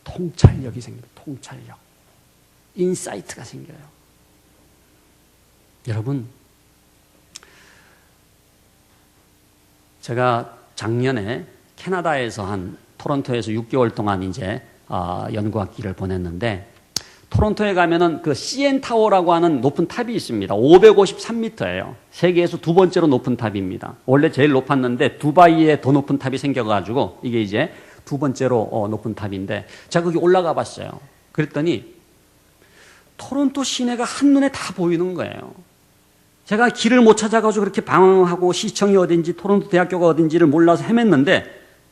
통찰력이 생깁니다. 통찰력. 인사이트가 생겨요. 여러분, 제가 작년에 캐나다에서 토론토에서 6개월 동안 연구학기를 보냈는데, 토론토에 가면은 그 CN 타워라고 하는 높은 탑이 있습니다. 553m예요. 세계에서 두 번째로 높은 탑입니다. 원래 제일 높았는데 두바이에 더 높은 탑이 생겨가지고 이게 두 번째로 높은 탑인데, 제가 거기 올라가 봤어요. 그랬더니 토론토 시내가 한눈에 다 보이는 거예요. 제가 길을 못 찾아가지고 그렇게 방황하고 시청이 어딘지 토론토 대학교가 어딘지를 몰라서 헤맸는데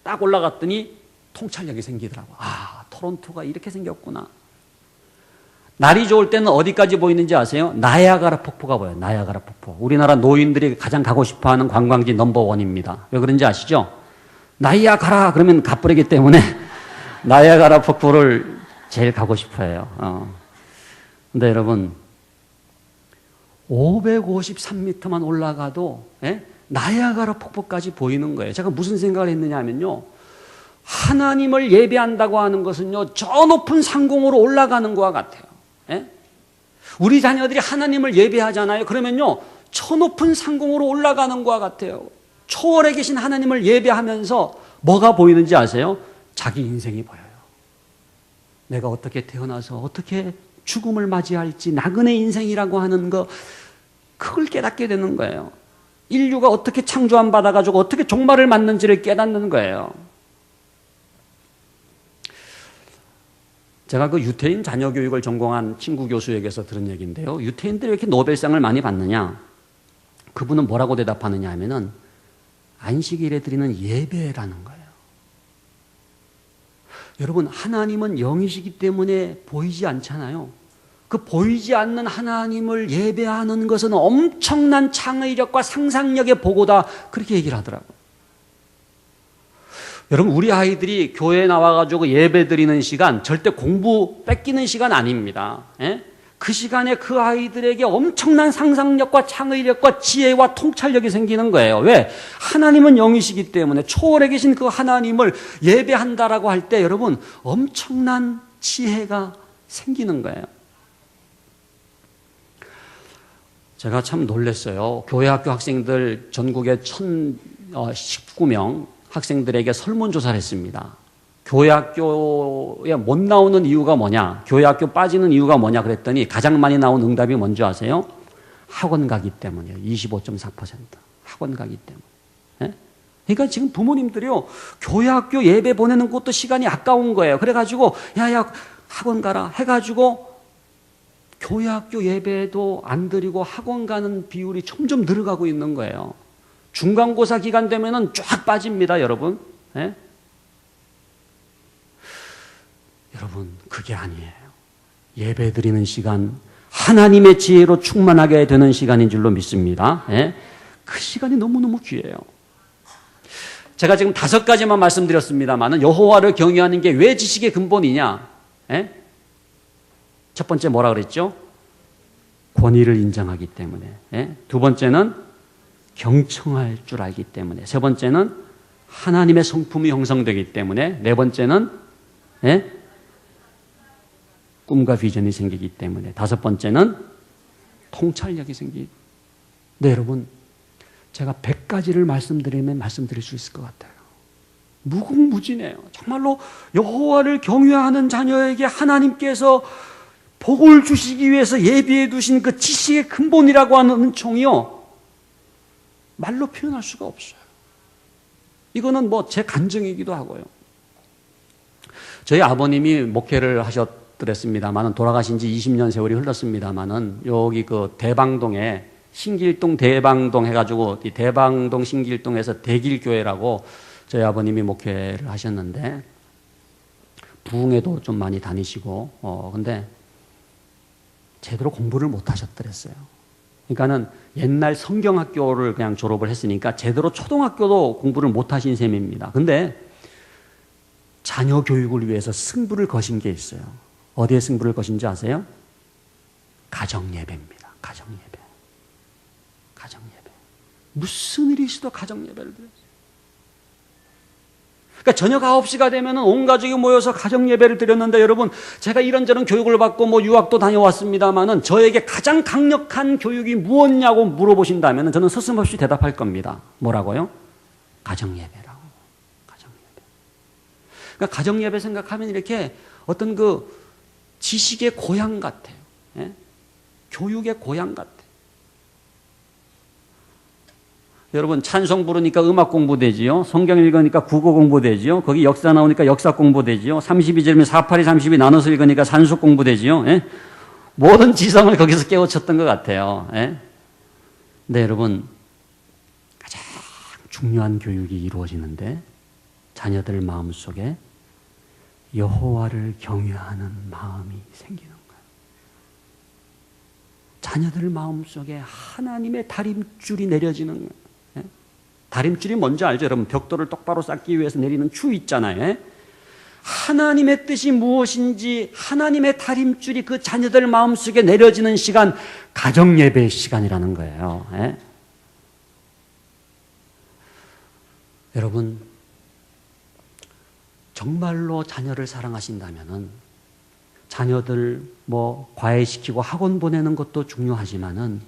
딱 올라갔더니 통찰력이 생기더라고요. 아, 토론토가 이렇게 생겼구나. 날이 좋을 때는 어디까지 보이는지 아세요? 나야가라 폭포가 보여요. 나야가라 폭포. 우리나라 노인들이 가장 가고 싶어하는 관광지 넘버1입니다. 왜 그런지 아시죠? 나야가라 그러면 갚으리기 때문에 나야가라 폭포를 제일 가고 싶어해요. 근데 여러분, 553m만 올라가도 나야가라 폭포까지 보이는 거예요. 제가 무슨 생각을 했느냐 하면요, 하나님을 예배한다고 하는 것은요, 저 높은 상공으로 올라가는 것과 같아요. 우리 자녀들이 하나님을 예배하잖아요. 그러면요, 저 높은 상공으로 올라가는 것과 같아요. 초월에 계신 하나님을 예배하면서 뭐가 보이는지 아세요? 자기 인생이 보여요. 내가 어떻게 태어나서 어떻게 죽음을 맞이할지, 나그네 인생이라고 하는 거, 그걸 깨닫게 되는 거예요. 인류가 어떻게 창조함 받아가지고 어떻게 종말을 맞는지를 깨닫는 거예요. 제가 그 유태인 자녀 교육을 전공한 친구 교수에게서 들은 얘기인데요. 유태인들이 왜 이렇게 노벨상을 많이 받느냐? 그분은 뭐라고 대답하느냐 하면은 안식일에 드리는 예배라는 거예요. 여러분, 하나님은 영이시기 때문에 보이지 않잖아요. 그 보이지 않는 하나님을 예배하는 것은 엄청난 창의력과 상상력의 보고다, 그렇게 얘기를 하더라고요. 여러분, 우리 아이들이 교회에 나와가지고 예배 드리는 시간 절대 공부 뺏기는 시간 아닙니다. 그 시간에 그 아이들에게 엄청난 상상력과 창의력과 지혜와 통찰력이 생기는 거예요. 왜? 하나님은 영이시기 때문에 초월에 계신 그 하나님을 예배한다라고 할 때 여러분, 엄청난 지혜가 생기는 거예요. 제가 참 놀랐어요. 교회학교 학생들 전국에 1019명 학생들에게 설문조사를 했습니다. 교회학교에 못 나오는 이유가 뭐냐, 교회학교 빠지는 이유가 뭐냐 그랬더니 가장 많이 나온 응답이 뭔지 아세요? 학원 가기 때문이에요. 25.4%. 학원 가기 때문에. 그러니까 지금 부모님들이요, 교회학교 예배 보내는 것도 시간이 아까운 거예요. 그래가지고 야야 학원 가라 해가지고 교회학교 예배도 안 드리고 학원 가는 비율이 점점 늘어가고 있는 거예요. 중간고사 기간 되면은 쫙 빠집니다, 여러분. 여러분, 그게 아니에요. 예배 드리는 시간, 하나님의 지혜로 충만하게 되는 시간인 줄로 믿습니다. 그 시간이 너무너무 귀해요. 제가 지금 5가지만 말씀드렸습니다만 여호와를 경외하는 게 왜 지식의 근본이냐? 첫 번째 뭐라 그랬죠? 권위를 인정하기 때문에. 두 번째는 경청할 줄 알기 때문에. 세 번째는 하나님의 성품이 형성되기 때문에. 네 번째는 꿈과 비전이 생기기 때문에. 다섯 번째는 통찰력이 생기기. 네, 여러분, 제가 100가지를 말씀드리면 말씀드릴 수 있을 것 같아요. 무궁무진해요. 정말로 여호와를 경외하는 자녀에게 하나님께서 복을 주시기 위해서 예비해 두신 그 지식의 근본이라고 하는 은총이요, 말로 표현할 수가 없어요. 이거는 뭐 제 간증이기도 하고요. 저희 아버님이 목회를 하셨더랬습니다만은, 돌아가신 지 20년 세월이 흘렀습니다만은, 여기 그 대방동에 신길동 대방동 해가지고 이 대방동 신길동에서 대길교회라고 저희 아버님이 목회를 하셨는데, 부흥회도 좀 많이 다니시고, 근데 제대로 공부를 못 하셨더랬어요. 그러니까는 옛날 성경학교를 그냥 졸업을 했으니까 제대로 초등학교도 공부를 못 하신 셈입니다. 근데 자녀 교육을 위해서 승부를 거신 게 있어요. 어디에 승부를 거신지 아세요? 가정예배입니다. 가정예배. 가정예배. 무슨 일이 있어도 가정예배를 드려요. 그러니까 저녁 9시가 되면 온 가족이 모여서 가정예배를 드렸는데, 여러분, 제가 이런저런 교육을 받고 뭐 유학도 다녀왔습니다만은 저에게 가장 강력한 교육이 무엇냐고 물어보신다면 저는 서슴없이 대답할 겁니다. 뭐라고요? 가정예배라고. 가정예배. 그러니까 가정예배 생각하면 이렇게 어떤 그 지식의 고향 같아요. 예? 교육의 고향 같아요. 여러분, 찬송 부르니까 음악 공부되지요. 성경 읽으니까 국어 공부되지요. 거기 역사 나오니까 역사 공부되지요. 32절이면 482, 32 나눠서 읽으니까 산수 공부되지요. 예? 모든 지성을 거기서 깨우쳤던 것 같아요. 예? 근데 여러분, 가장 중요한 교육이 이루어지는데 자녀들 마음속에 여호와를 경외하는 마음이 생기는 거예요. 자녀들 마음속에 하나님의 다림줄이 내려지는 거예요. 다림줄이 뭔지 알죠? 여러분, 벽돌을 똑바로 쌓기 위해서 내리는 추 있잖아요. 하나님의 뜻이 무엇인지 하나님의 다림줄이 그 자녀들 마음속에 내려지는 시간, 가정예배의 시간이라는 거예요. 여러분, 정말로 자녀를 사랑하신다면은 자녀들 뭐 과외시키고 학원 보내는 것도 중요하지만은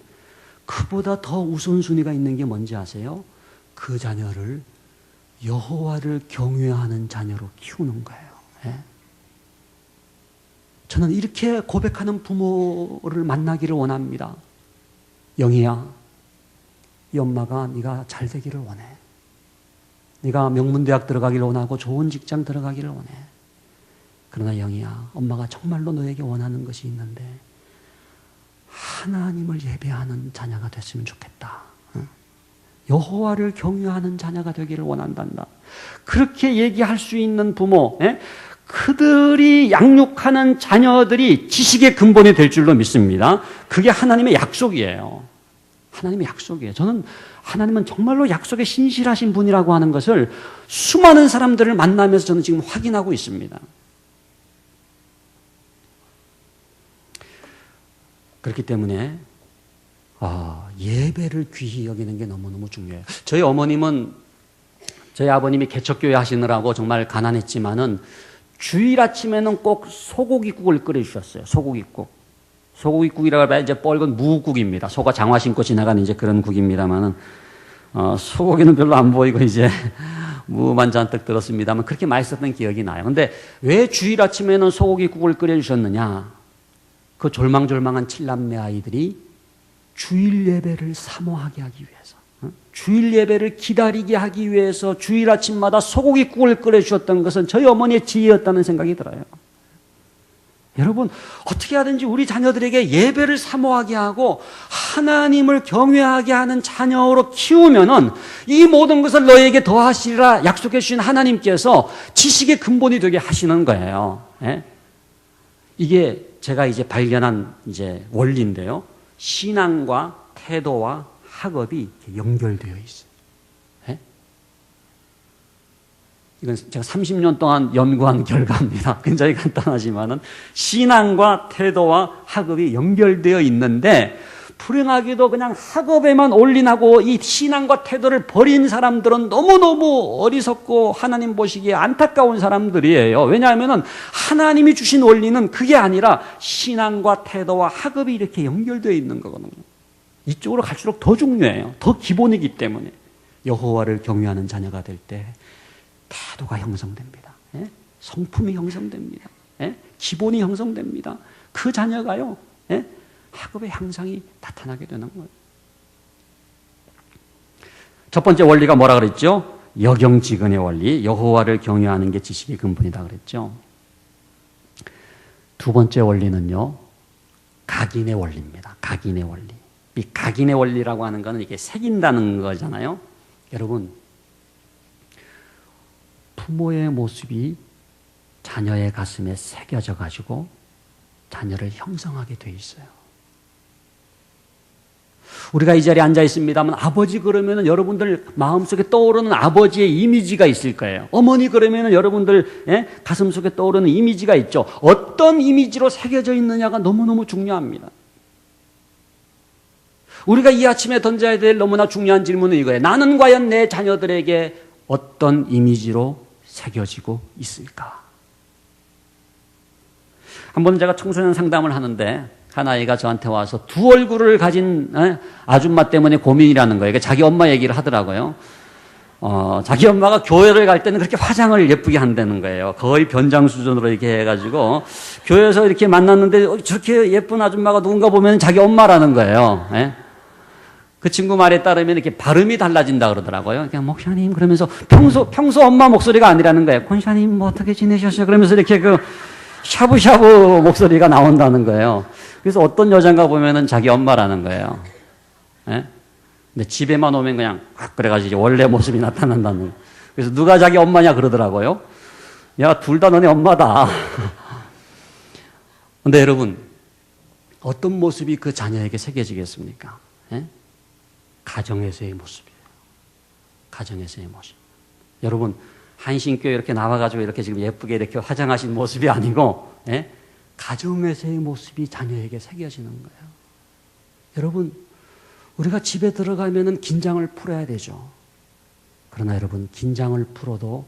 그보다 더 우선순위가 있는 게 뭔지 아세요? 그 자녀를 여호와를 경외하는 자녀로 키우는 거예요. 저는 이렇게 고백하는 부모를 만나기를 원합니다. 영희야, 이 엄마가 네가 잘 되기를 원해. 네가 명문대학 들어가기를 원하고 좋은 직장 들어가기를 원해. 그러나 영희야, 엄마가 정말로 너에게 원하는 것이 있는데 하나님을 예배하는 자녀가 됐으면 좋겠다. 여호와를 경외하는 자녀가 되기를 원한단다. 그렇게 얘기할 수 있는 부모, 그들이 양육하는 자녀들이 지식의 근본이 될 줄로 믿습니다. 그게 하나님의 약속이에요. 하나님의 약속이에요. 저는 하나님은 정말로 약속에 신실하신 분이라고 하는 것을 수많은 사람들을 만나면서 저는 지금 확인하고 있습니다. 그렇기 때문에 예배를 귀히 여기는 게 너무너무 중요해요. 저희 어머님은, 저희 아버님이 개척교회 하시느라고 정말 가난했지만은 주일 아침에는 꼭 소고기국을 끓여주셨어요. 소고기국. 소고기국이라고 하면 이제 뻘건 무국입니다. 소가 장화 신고 지나가는 이제 그런 국입니다만은, 소고기는 별로 안 보이고 이제 무만 잔뜩 들었습니다만 그렇게 맛있었던 기억이 나요. 근데 왜 주일 아침에는 소고기국을 끓여주셨느냐? 그 졸망졸망한 7남매 아이들이 주일 예배를 사모하게 하기 위해서, 주일 예배를 기다리게 하기 위해서 주일 아침마다 소고기국을 끓여주셨던 것은 저희 어머니의 지혜였다는 생각이 들어요. 여러분, 어떻게 하든지 우리 자녀들에게 예배를 사모하게 하고 하나님을 경외하게 하는 자녀로 키우면은 이 모든 것을 너에게 더하시리라 약속해 주신 하나님께서 지식의 근본이 되게 하시는 거예요. 이게 제가 이제 발견한 이제 원리인데요. 신앙과 태도와 학업이 연결되어 있어요. 이건 제가 30년 동안 연구한 결과입니다. 굉장히 간단하지만은 신앙과 태도와 학업이 연결되어 있는데, 불행하게도 그냥 학업에만 올인하고 이 신앙과 태도를 버린 사람들은 너무너무 어리석고 하나님 보시기에 안타까운 사람들이에요. 왜냐하면은 하나님이 주신 원리는 그게 아니라 신앙과 태도와 학업이 이렇게 연결되어 있는 거거든요. 이쪽으로 갈수록 더 중요해요. 더 기본이기 때문에. 여호와를 경외하는 자녀가 될 때 태도가 형성됩니다. 예? 성품이 형성됩니다. 예? 기본이 형성됩니다. 그 자녀가요, 예? 학업의 향상이 나타나게 되는 거예요. 첫 번째 원리가 뭐라 그랬죠? 여경지근의 원리, 여호와를 경외하는 게 지식의 근본이다 그랬죠. 두 번째 원리는요, 각인의 원리입니다. 각인의 원리. 이 각인의 원리라고 하는 거는 이게 새긴다는 거잖아요. 여러분, 부모의 모습이 자녀의 가슴에 새겨져 가지고 자녀를 형성하게 돼 있어요. 우리가 이 자리에 앉아 있습니다만 아버지 그러면은 여러분들 마음속에 떠오르는 아버지의 이미지가 있을 거예요. 어머니 그러면은 여러분들 가슴속에 떠오르는 이미지가 있죠. 어떤 이미지로 새겨져 있느냐가 너무너무 중요합니다. 우리가 이 아침에 던져야 될 너무나 중요한 질문은 이거예요. 나는 과연 내 자녀들에게 어떤 이미지로 새겨지고 있을까? 한번 제가 청소년 상담을 하는데 한 아이가 저한테 와서 두 얼굴을 가진 아줌마 때문에 고민이라는 거예요. 자기 엄마 얘기를 하더라고요. 자기 엄마가 교회를 갈 때는 그렇게 화장을 예쁘게 한다는 거예요. 거의 변장 수준으로 이렇게 해가지고 교회에서 이렇게 만났는데 저렇게 예쁜 아줌마가 누군가 보면 자기 엄마라는 거예요. 예? 그 친구 말에 따르면 이렇게 발음이 달라진다 그러더라고요. 그냥 목사님 그러면서 평소 엄마 목소리가 아니라는 거예요. 권사님 뭐 어떻게 지내셨어요? 그러면서 이렇게 그 샤브샤브 목소리가 나온다는 거예요. 그래서 어떤 여잔가 보면은 자기 엄마라는 거예요. 예? 근데 집에만 오면 그냥 확 그래가지고 이제 원래 모습이 나타난다는 거예요. 그래서 누가 자기 엄마냐 그러더라고요. 야, 둘 다 너네 엄마다. 근데 여러분, 어떤 모습이 그 자녀에게 새겨지겠습니까? 예? 가정에서의 모습이에요. 가정에서의 모습. 여러분, 한신교회 이렇게 나와가지고 이렇게 지금 예쁘게 이렇게 화장하신 모습이 아니고, 예? 가정에서의 모습이 자녀에게 새겨지는 거예요. 여러분, 우리가 집에 들어가면은 긴장을 풀어야 되죠. 그러나 여러분, 긴장을 풀어도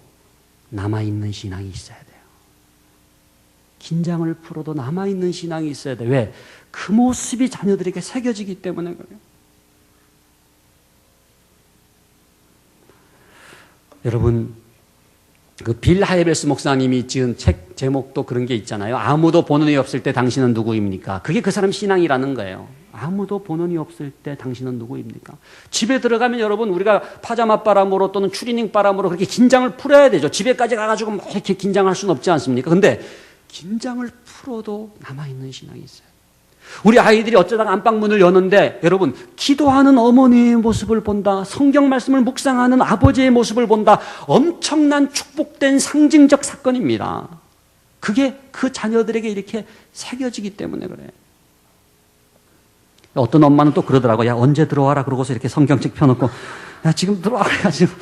남아있는 신앙이 있어야 돼요. 긴장을 풀어도 남아있는 신앙이 있어야 돼요. 왜? 그 모습이 자녀들에게 새겨지기 때문에 그래요. 여러분, 그 빌 하이벨스 목사님이 지은 책 제목도 그런 게 있잖아요. 아무도 보는 이 없을 때 당신은 누구입니까? 그게 그 사람 신앙이라는 거예요. 아무도 보는 이 없을 때 당신은 누구입니까? 집에 들어가면 여러분 우리가 파자마 바람으로 또는 추리닝 바람으로 그렇게 긴장을 풀어야 되죠. 집에까지 가가지고 막 이렇게 긴장할 수는 없지 않습니까? 근데 긴장을 풀어도 남아있는 신앙이 있어요. 우리 아이들이 어쩌다가 안방문을 여는데 여러분 기도하는 어머니의 모습을 본다. 성경 말씀을 묵상하는 아버지의 모습을 본다. 엄청난 축복된 상징적 사건입니다. 그게 그 자녀들에게 이렇게 새겨지기 때문에 그래요. 어떤 엄마는 또 그러더라고요. 야, 언제 들어와라 그러고서 이렇게 성경책 펴놓고 야, 지금 들어와 가지고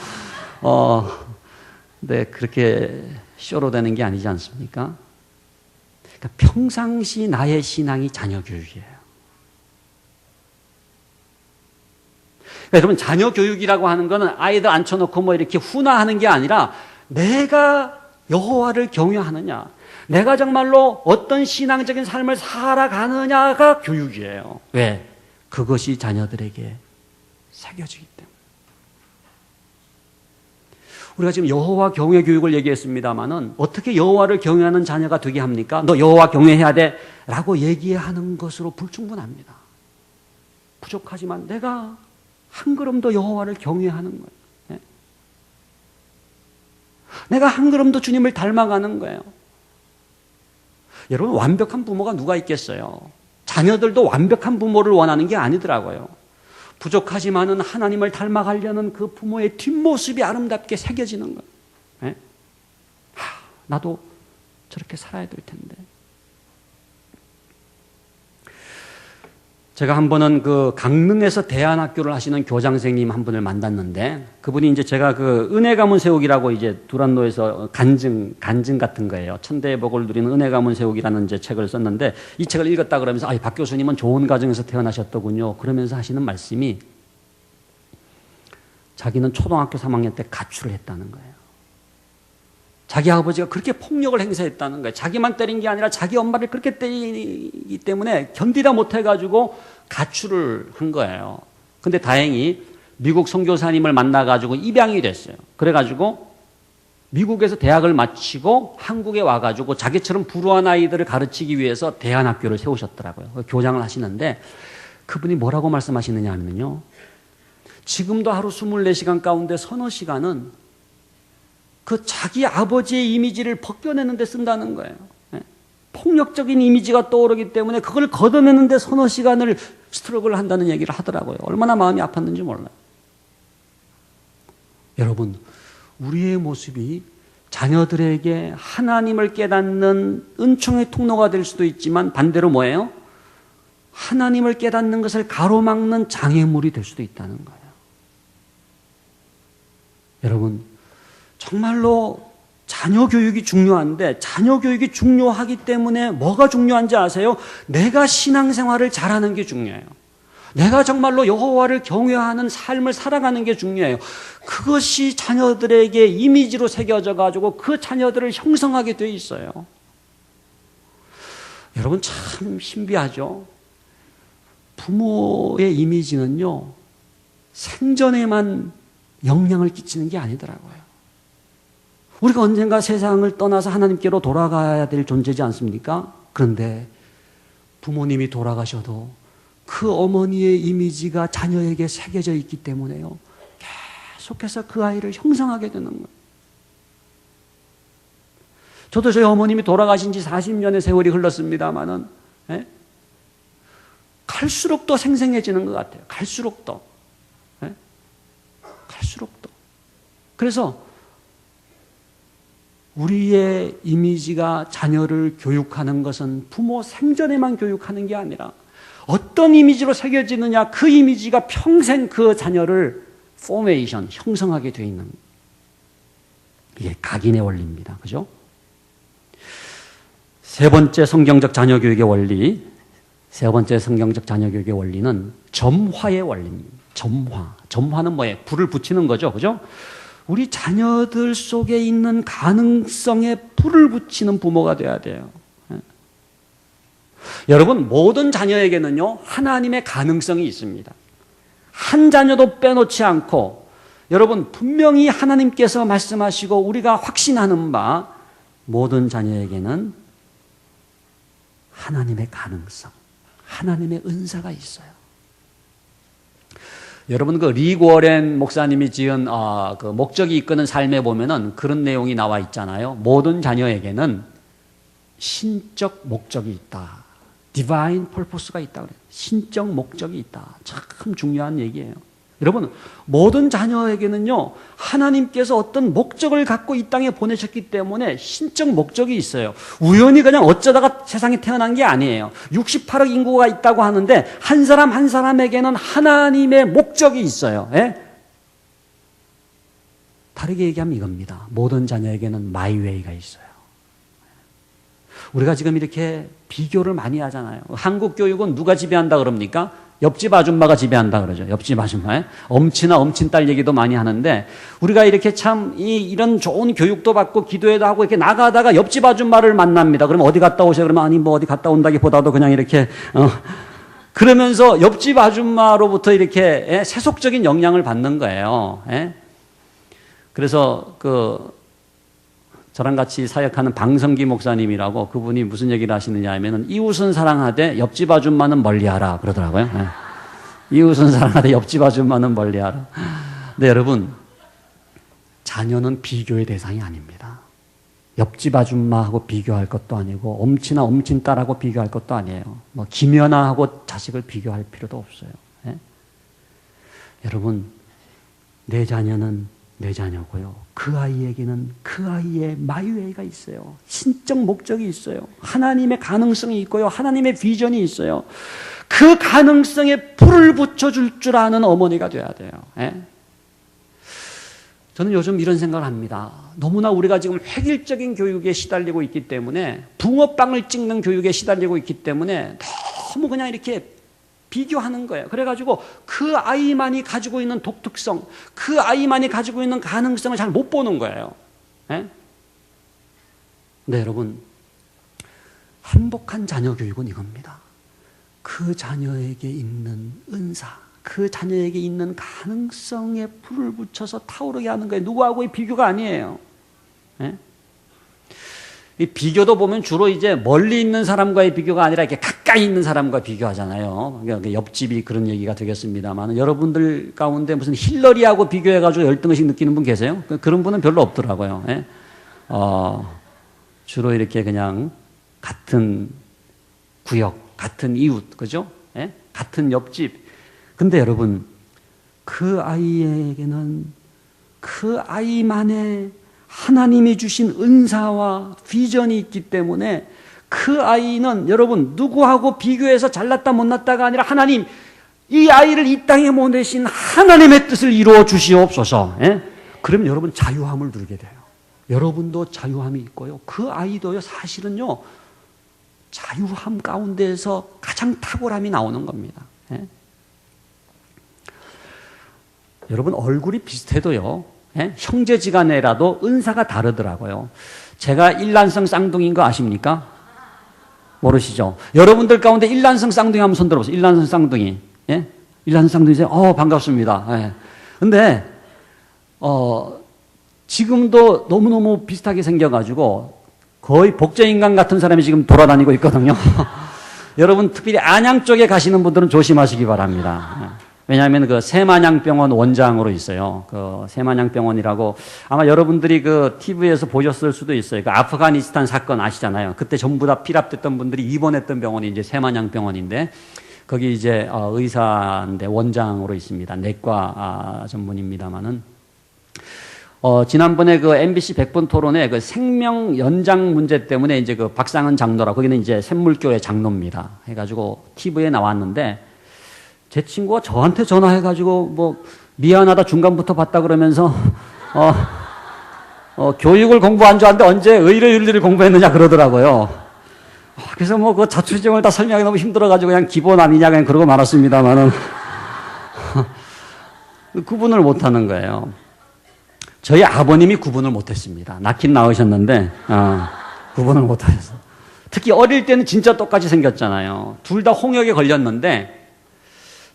네, 그렇게 쇼로 되는 게 아니지 않습니까? 그러니까 평상시 나의 신앙이 자녀 교육이에요. 그러니까 여러분 자녀 교육이라고 하는 거는 아이들 앉혀놓고 뭐 이렇게 훈화하는 게 아니라 내가 여호와를 경외하느냐, 내가 정말로 어떤 신앙적인 삶을 살아가느냐가 교육이에요. 왜? 그것이 자녀들에게 새겨지기 때문에. 우리가 지금 여호와 경외 교육을 얘기했습니다마는 어떻게 여호와를 경외하는 자녀가 되게 합니까? 너 여호와 경외해야 돼 라고 얘기하는 것으로 불충분합니다. 부족하지만 내가 한 걸음도 여호와를 경외하는 거예요. 네? 내가 한 걸음도 주님을 닮아가는 거예요. 여러분 완벽한 부모가 누가 있겠어요? 자녀들도 완벽한 부모를 원하는 게 아니더라고요. 부족하지만은 하나님을 닮아가려는 그 부모의 뒷모습이 아름답게 새겨지는 거예요. 네? 나도 저렇게 살아야 될 텐데. 제가 한 번은 그 강릉에서 대안학교를 하시는 교장선생님 한 분을 만났는데 그분이 이제 제가 그 은혜 가문 세우기라고 이제 두란노에서 간증 같은 거예요. 천대의 복을 누리는 은혜 가문 세우기라는 이제 책을 썼는데 이 책을 읽었다 그러면서 박 교수님은 좋은 가정에서 태어나셨더군요. 그러면서 하시는 말씀이 자기는 초등학교 3학년 때 가출을 했다는 거예요. 자기 아버지가 그렇게 폭력을 행사했다는 거예요. 자기만 때린 게 아니라 자기 엄마를 그렇게 때리기 때문에 견디다 못해가지고 가출을 한 거예요. 근데 다행히 미국 선교사님을 만나가지고 입양이 됐어요. 그래가지고 미국에서 대학을 마치고 한국에 와가지고 자기처럼 불우한 아이들을 가르치기 위해서 대안학교를 세우셨더라고요. 교장을 하시는데 그분이 뭐라고 말씀하시느냐 하면요. 지금도 하루 24시간 가운데 서너 시간은 그 자기 아버지의 이미지를 벗겨내는 데 쓴다는 거예요. 폭력적인 이미지가 떠오르기 때문에 그걸 걷어내는 데 서너 시간을 스트럭을 한다는 얘기를 하더라고요. 얼마나 마음이 아팠는지 몰라요. 여러분, 우리의 모습이 자녀들에게 하나님을 깨닫는 은총의 통로가 될 수도 있지만 반대로 뭐예요? 하나님을 깨닫는 것을 가로막는 장애물이 될 수도 있다는 거예요. 여러분, 정말로 자녀 교육이 중요한데 자녀 교육이 중요하기 때문에 뭐가 중요한지 아세요? 내가 신앙생활을 잘하는 게 중요해요. 내가 정말로 여호와를 경외하는 삶을 살아가는 게 중요해요. 그것이 자녀들에게 이미지로 새겨져 가지고 그 자녀들을 형성하게 돼 있어요. 여러분 참 신비하죠? 부모의 이미지는요, 생전에만 영향을 끼치는 게 아니더라고요. 우리가 언젠가 세상을 떠나서 하나님께로 돌아가야 될 존재지 않습니까? 그런데 부모님이 돌아가셔도 그 어머니의 이미지가 자녀에게 새겨져 있기 때문에요, 계속해서 그 아이를 형성하게 되는 거예요. 저도 저희 어머님이 돌아가신 지 40년의 세월이 흘렀습니다마는, 갈수록 더 생생해지는 것 같아요. 갈수록 더. 갈수록 더. 그래서 우리의 이미지가 자녀를 교육하는 것은 부모 생전에만 교육하는 게 아니라 어떤 이미지로 새겨지느냐, 그 이미지가 평생 그 자녀를 포메이션, 형성하게 되어 있는, 이게 각인의 원리입니다. 그죠? 세 번째 성경적 자녀 교육의 원리, 세 번째 성경적 자녀 교육의 원리는 점화의 원리입니다. 점화. 점화는 뭐예요? 불을 붙이는 거죠. 그죠? 우리 자녀들 속에 있는 가능성에 불을 붙이는 부모가 돼야 돼요. 여러분, 모든 자녀에게는요, 하나님의 가능성이 있습니다. 한 자녀도 빼놓지 않고, 여러분, 분명히 하나님께서 말씀하시고 우리가 확신하는 바, 모든 자녀에게는 하나님의 가능성, 하나님의 은사가 있어요. 여러분, 그 리그 워렌 목사님이 지은 그 목적이 이끄는 삶에 보면은 그런 내용이 나와 있잖아요. 모든 자녀에게는 신적 목적이 있다. 디바인 펄포스가 있다 그래요. 신적 목적이 있다. 참 중요한 얘기예요. 여러분, 모든 자녀에게는요, 하나님께서 어떤 목적을 갖고 이 땅에 보내셨기 때문에 신적 목적이 있어요. 우연히 그냥 어쩌다가 세상에 태어난 게 아니에요. 68억 인구가 있다고 하는데 한 사람 한 사람에게는 하나님의 목적이 있어요. 다르게 얘기하면 이겁니다. 모든 자녀에게는 마이웨이가 있어요. 우리가 지금 이렇게 비교를 많이 하잖아요. 한국 교육은 누가 지배한다 그럽니까? 옆집 아줌마가 지배한다 그러죠. 옆집 아줌마. 엄친아, 엄친딸 얘기도 많이 하는데, 우리가 이렇게 참 이런 좋은 교육도 받고 기도회도 하고 이렇게 나가다가 옆집 아줌마를 만납니다. 그러면 어디 갔다 오세요? 그러면 아니 뭐 어디 갔다 온다기보다도 그냥 이렇게 그러면서 옆집 아줌마로부터 이렇게 세속적인 영향을 받는 거예요. 그래서 저랑 같이 사역하는 방성기 목사님이라고, 그분이 무슨 얘기를 하시느냐 하면은 이웃은 사랑하되 옆집 아줌마는 멀리하라 그러더라고요. 이웃은 사랑하되 옆집 아줌마는 멀리하라. 근데 여러분, 자녀는 비교의 대상이 아닙니다. 옆집 아줌마하고 비교할 것도 아니고 엄친아 엄친딸하고 비교할 것도 아니에요. 뭐 김연아하고 자식을 비교할 필요도 없어요. 여러분, 내 자녀는 내 자녀고요. 그 아이에게는 그 아이의 마이웨이가 있어요. 신적 목적이 있어요. 하나님의 가능성이 있고요. 하나님의 비전이 있어요. 그 가능성에 불을 붙여줄 줄 아는 어머니가 돼야 돼요. 저는 요즘 이런 생각을 합니다. 너무나 우리가 지금 획일적인 교육에 시달리고 있기 때문에, 붕어빵을 찍는 교육에 시달리고 있기 때문에 너무 그냥 이렇게 비교하는 거예요. 그래가지고 그 아이만이 가지고 있는 독특성, 그 아이만이 가지고 있는 가능성을 잘 못 보는 거예요. 네, 여러분, 행복한 자녀 교육은 이겁니다. 그 자녀에게 있는 은사, 그 자녀에게 있는 가능성에 불을 붙여서 타오르게 하는 거예요. 누구하고의 비교가 아니에요. 예? 이 비교도 보면 주로 이제 멀리 있는 사람과의 비교가 아니라 이렇게 가까이 있는 사람과 비교하잖아요. 그러니까 옆집이 그런 얘기가 되겠습니다만 여러분들 가운데 무슨 힐러리하고 비교해가지고 열등의식 느끼는 분 계세요? 그런 분은 별로 없더라고요. 예? 주로 이렇게 그냥 같은 구역, 같은 이웃, 그죠? 예? 같은 옆집. 근데 여러분, 그 아이에게는 그 아이만의 하나님이 주신 은사와 비전이 있기 때문에 그 아이는 여러분 누구하고 비교해서 잘났다 못났다가 아니라 하나님, 이 아이를 이 땅에 보내신 하나님의 뜻을 이루어 주시옵소서. 예? 그러면 여러분 자유함을 누리게 돼요. 여러분도 자유함이 있고요. 그 아이도요, 사실은요, 자유함 가운데에서 가장 탁월함이 나오는 겁니다. 예? 여러분 얼굴이 비슷해도요, 예? 형제지간에라도 은사가 다르더라고요. 제가 일란성 쌍둥이인 거 아십니까? 모르시죠? 여러분들 가운데 일란성 쌍둥이 한번 손 들어보세요. 일란성 쌍둥이. 예? 일란성 쌍둥이세요? 반갑습니다. 예. 근데, 지금도 너무너무 비슷하게 생겨가지고 거의 복제인간 같은 사람이 지금 돌아다니고 있거든요. 여러분 특별히 안양 쪽에 가시는 분들은 조심하시기 바랍니다. 왜냐하면 그 새만양병원 원장으로 있어요. 그 새만양병원이라고 아마 여러분들이 그 TV에서 보셨을 수도 있어요. 그 아프가니스탄 사건 아시잖아요. 그때 전부 다 피랍됐던 분들이 입원했던 병원이 이제 새만양병원인데 거기 이제 의사인데 원장으로 있습니다. 내과 전문입니다만은 지난번에 그 MBC 100분 토론에 그 생명 연장 문제 때문에 이제 그 박상은 장로라 거기는 이제 샘물교회 장로입니다. 해가지고 TV에 나왔는데 제 친구가 저한테 전화해가지고 뭐 미안하다 중간부터 봤다 그러면서 교육을 공부한 줄 알았는데 언제 의료 윤리를 공부했느냐 그러더라고요. 그래서 뭐 그 자초지종을 다 설명하기 너무 힘들어가지고 그냥 기본 아니냐 그냥 그러고 말았습니다만은 구분을 못하는 거예요. 저희 아버님이 구분을 못했습니다. 낳긴 낳으셨는데 구분을 못하셨어요. 특히 어릴 때는 진짜 똑같이 생겼잖아요. 둘 다 홍역에 걸렸는데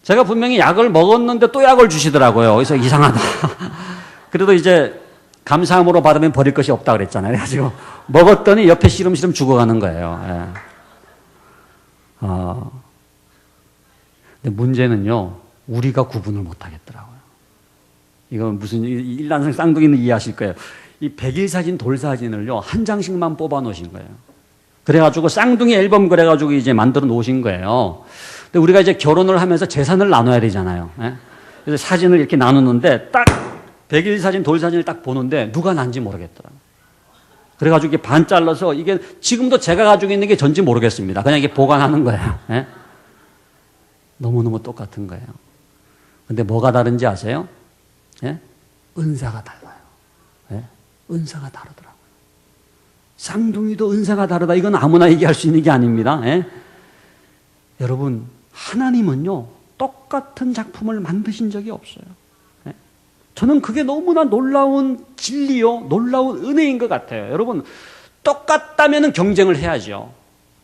제가 분명히 약을 먹었는데 또 약을 주시더라고요. 그래서 이상하다. 그래도 이제 감사함으로 받으면 버릴 것이 없다 그랬잖아요. 그래가지고 먹었더니 옆에 시름시름 죽어가는 거예요. 예. 근데 문제는요, 우리가 구분을 못하겠더라고요. 이건 무슨 일란성 쌍둥이는 이해하실 거예요. 이 100일 사진, 돌 사진을요, 한 장씩만 뽑아 놓으신 거예요. 그래가지고 쌍둥이 앨범 그래가지고 이제 만들어 놓으신 거예요. 근데 우리가 이제 결혼을 하면서 재산을 나눠야 되잖아요. 예? 그래서 사진을 이렇게 나누는데 딱 100일 사진, 돌 사진을 딱 보는데 누가 난지 모르겠더라고요. 그래가지고 이게 반 잘라서 이게 지금도 제가 가지고 있는 게 전지 모르겠습니다. 그냥 이게 보관하는 거예요. 예? 너무너무 똑같은 거예요. 근데 뭐가 다른지 아세요? 예? 은사가 달라요. 예? 은사가 다르더라고요. 쌍둥이도 은사가 다르다. 이건 아무나 얘기할 수 있는 게 아닙니다. 예? 여러분, 하나님은요, 똑같은 작품을 만드신 적이 없어요. 예? 저는 그게 너무나 놀라운 진리요, 놀라운 은혜인 것 같아요. 여러분, 똑같다면 경쟁을 해야죠.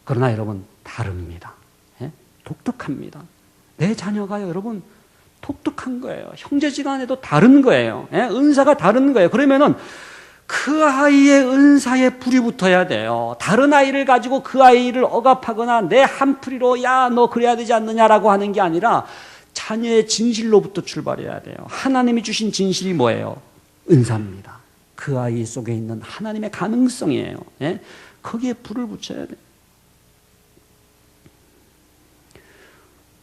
그러나 여러분, 다릅니다. 예? 독특합니다. 내 자녀가요, 여러분, 독특한 거예요. 형제지간에도 다른 거예요. 예? 은사가 다른 거예요. 그러면은 그 아이의 은사에 불이 붙어야 돼요. 다른 아이를 가지고 그 아이를 억압하거나 내 한풀이로 야, 너 그래야 되지 않느냐라고 하는 게 아니라 자녀의 진실로부터 출발해야 돼요. 하나님이 주신 진실이 뭐예요? 은사입니다. 그 아이 속에 있는 하나님의 가능성이에요. 예? 거기에 불을 붙여야 돼요.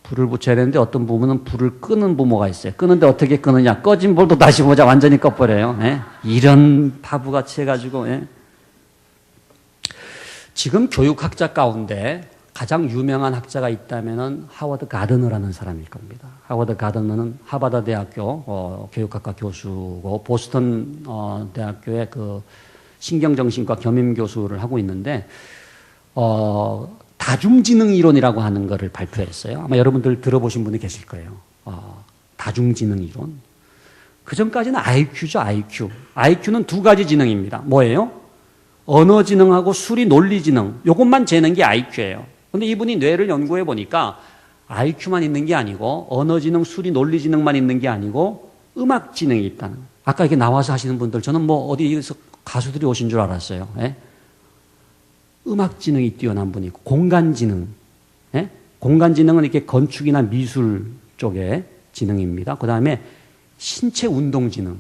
불을 붙여야 되는데 어떤 부모는 불을 끄는 부모가 있어요. 끄는데 어떻게 끄느냐. 꺼진 불도 다시 보자 완전히 꺼버려요. 예? 이런 바보같이 해가지고. 예? 지금 교육학자 가운데 가장 유명한 학자가 있다면 하워드 가드너라는 사람일 겁니다. 하워드 가드너는 하버드 대학교 교육학과 교수고 보스턴 대학교의 그 신경정신과 겸임 교수를 하고 있는데 다중지능 이론이라고 하는 것을 발표했어요. 아마 여러분들 들어보신 분이 계실 거예요. 다중지능 이론. 그 전까지는 IQ죠, IQ. IQ는 두 가지 지능입니다. 뭐예요? 언어 지능하고 수리 논리 지능. 이것만 재는 게 IQ예요. 근데 이분이 뇌를 연구해 보니까 IQ만 있는 게 아니고 언어 지능, 수리 논리 지능만 있는 게 아니고 음악 지능이 있다는. 아까 이렇게 나와서 하시는 분들 저는 뭐 어디서 가수들이 오신 줄 알았어요. 예? 음악 지능이 뛰어난 분이 있고, 공간 지능. 예? 공간 지능은 이렇게 건축이나 미술 쪽의 지능입니다. 그 다음에 신체 운동 지능.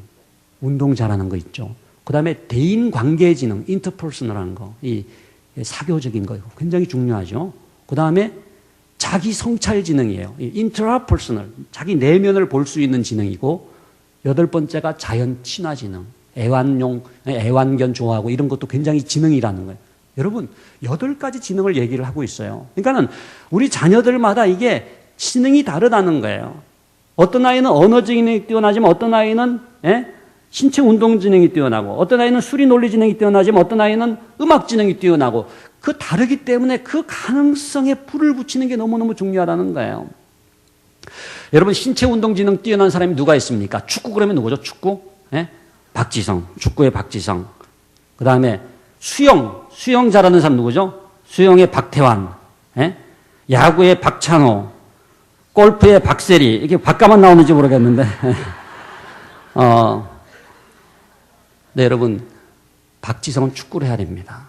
운동 잘하는 거 있죠. 그 다음에 대인 관계 지능, 인터퍼스널한 거, 이 사교적인 거 굉장히 중요하죠. 그 다음에 자기 성찰 지능이에요. 인트라퍼스널, 자기 내면을 볼 수 있는 지능이고, 8번째가 자연 친화 지능, 애완견 좋아하고 이런 것도 굉장히 지능이라는 거예요. 여러분, 8가지 지능을 얘기를 하고 있어요. 그러니까는 우리 자녀들마다 이게 지능이 다르다는 거예요. 어떤 아이는 언어 지능이 뛰어나지만 어떤 아이는 신체 운동 지능이 뛰어나고, 어떤 아이는 수리 논리 지능이 뛰어나지만 어떤 아이는 음악 지능이 뛰어나고, 그 다르기 때문에 그 가능성에 불을 붙이는 게 너무너무 중요하다는 거예요. 여러분, 신체 운동 지능 뛰어난 사람이 누가 있습니까? 축구 그러면 누구죠? 축구? 박지성. 축구의 박지성. 그 다음에 수영 잘하는 사람 누구죠? 수영의 박태환. 야구의 박찬호. 골프의 박세리. 이렇게 박가만 나오는지 모르겠는데. 네, 여러분, 박지성은 축구를 해야 됩니다.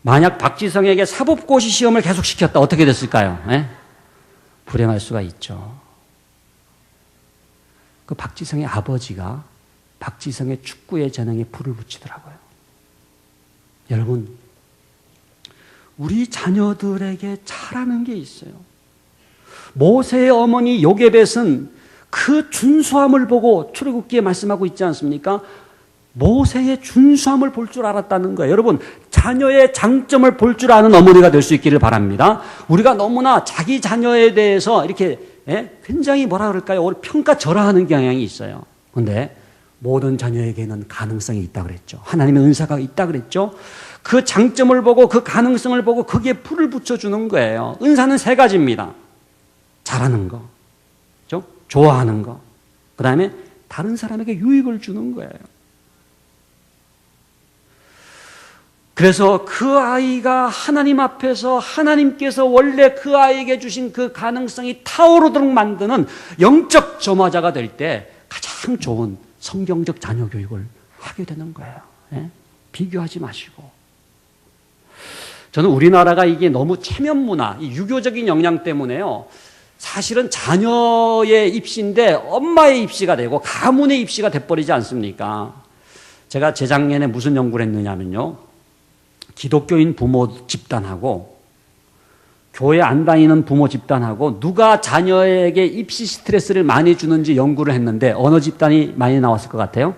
만약 박지성에게 사법고시 시험을 계속 시켰다, 어떻게 됐을까요? 불행할 수가 있죠. 그 박지성의 아버지가 박지성의 축구의 재능에 불을 붙이더라고요. 여러분, 우리 자녀들에게 잘하는 게 있어요. 모세의 어머니 요게벳은 그 준수함을 보고 출애굽기에 말씀하고 있지 않습니까? 모세의 준수함을 볼 줄 알았다는 거예요. 여러분, 자녀의 장점을 볼 줄 아는 어머니가 될 수 있기를 바랍니다. 우리가 너무나 자기 자녀에 대해서 이렇게 굉장히 뭐라 그럴까요? 평가절하하는 경향이 있어요. 그런데 모든 자녀에게는 가능성이 있다 그랬죠. 하나님의 은사가 있다 그랬죠. 그 장점을 보고 그 가능성을 보고 거기에 불을 붙여주는 거예요. 은사는 3가지입니다. 잘하는 거, 그렇죠? 좋아하는 거, 그 다음에 다른 사람에게 유익을 주는 거예요. 그래서 그 아이가 하나님 앞에서 하나님께서 원래 그 아이에게 주신 그 가능성이 타오르도록 만드는 영적 점화자가 될 때 가장 좋은 성경적 자녀 교육을 하게 되는 거예요. 비교하지 마시고. 저는 우리나라가 이게 너무 체면 문화, 이 유교적인 영향 때문에요. 사실은 자녀의 입시인데 엄마의 입시가 되고 가문의 입시가 돼버리지 않습니까? 제가 재작년에 무슨 연구를 했느냐면요. 기독교인 부모 집단하고 교회 안 다니는 부모 집단하고 누가 자녀에게 입시 스트레스를 많이 주는지 연구를 했는데 어느 집단이 많이 나왔을 것 같아요?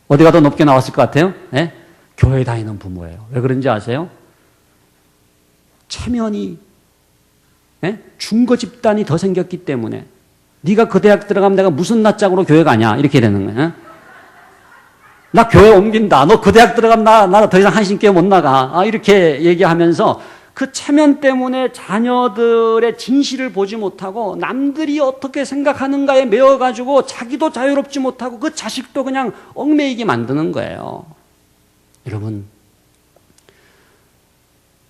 어디가 더 높게 나왔을 것 같아요? 교회 다니는 부모예요. 왜 그런지 아세요? 체면이 중거 집단이 더 생겼기 때문에 네가 그 대학 들어가면 내가 무슨 낯짝으로 교회 가냐 이렇게 되는 거예요. 나 교회 옮긴다. 너 그 대학 들어가면 나 더 이상 한신교회 못 나가. 이렇게 얘기하면서 그 체면 때문에 자녀들의 진실을 보지 못하고 남들이 어떻게 생각하는가에 매여가지고 자기도 자유롭지 못하고 그 자식도 그냥 얽매이게 만드는 거예요. 여러분,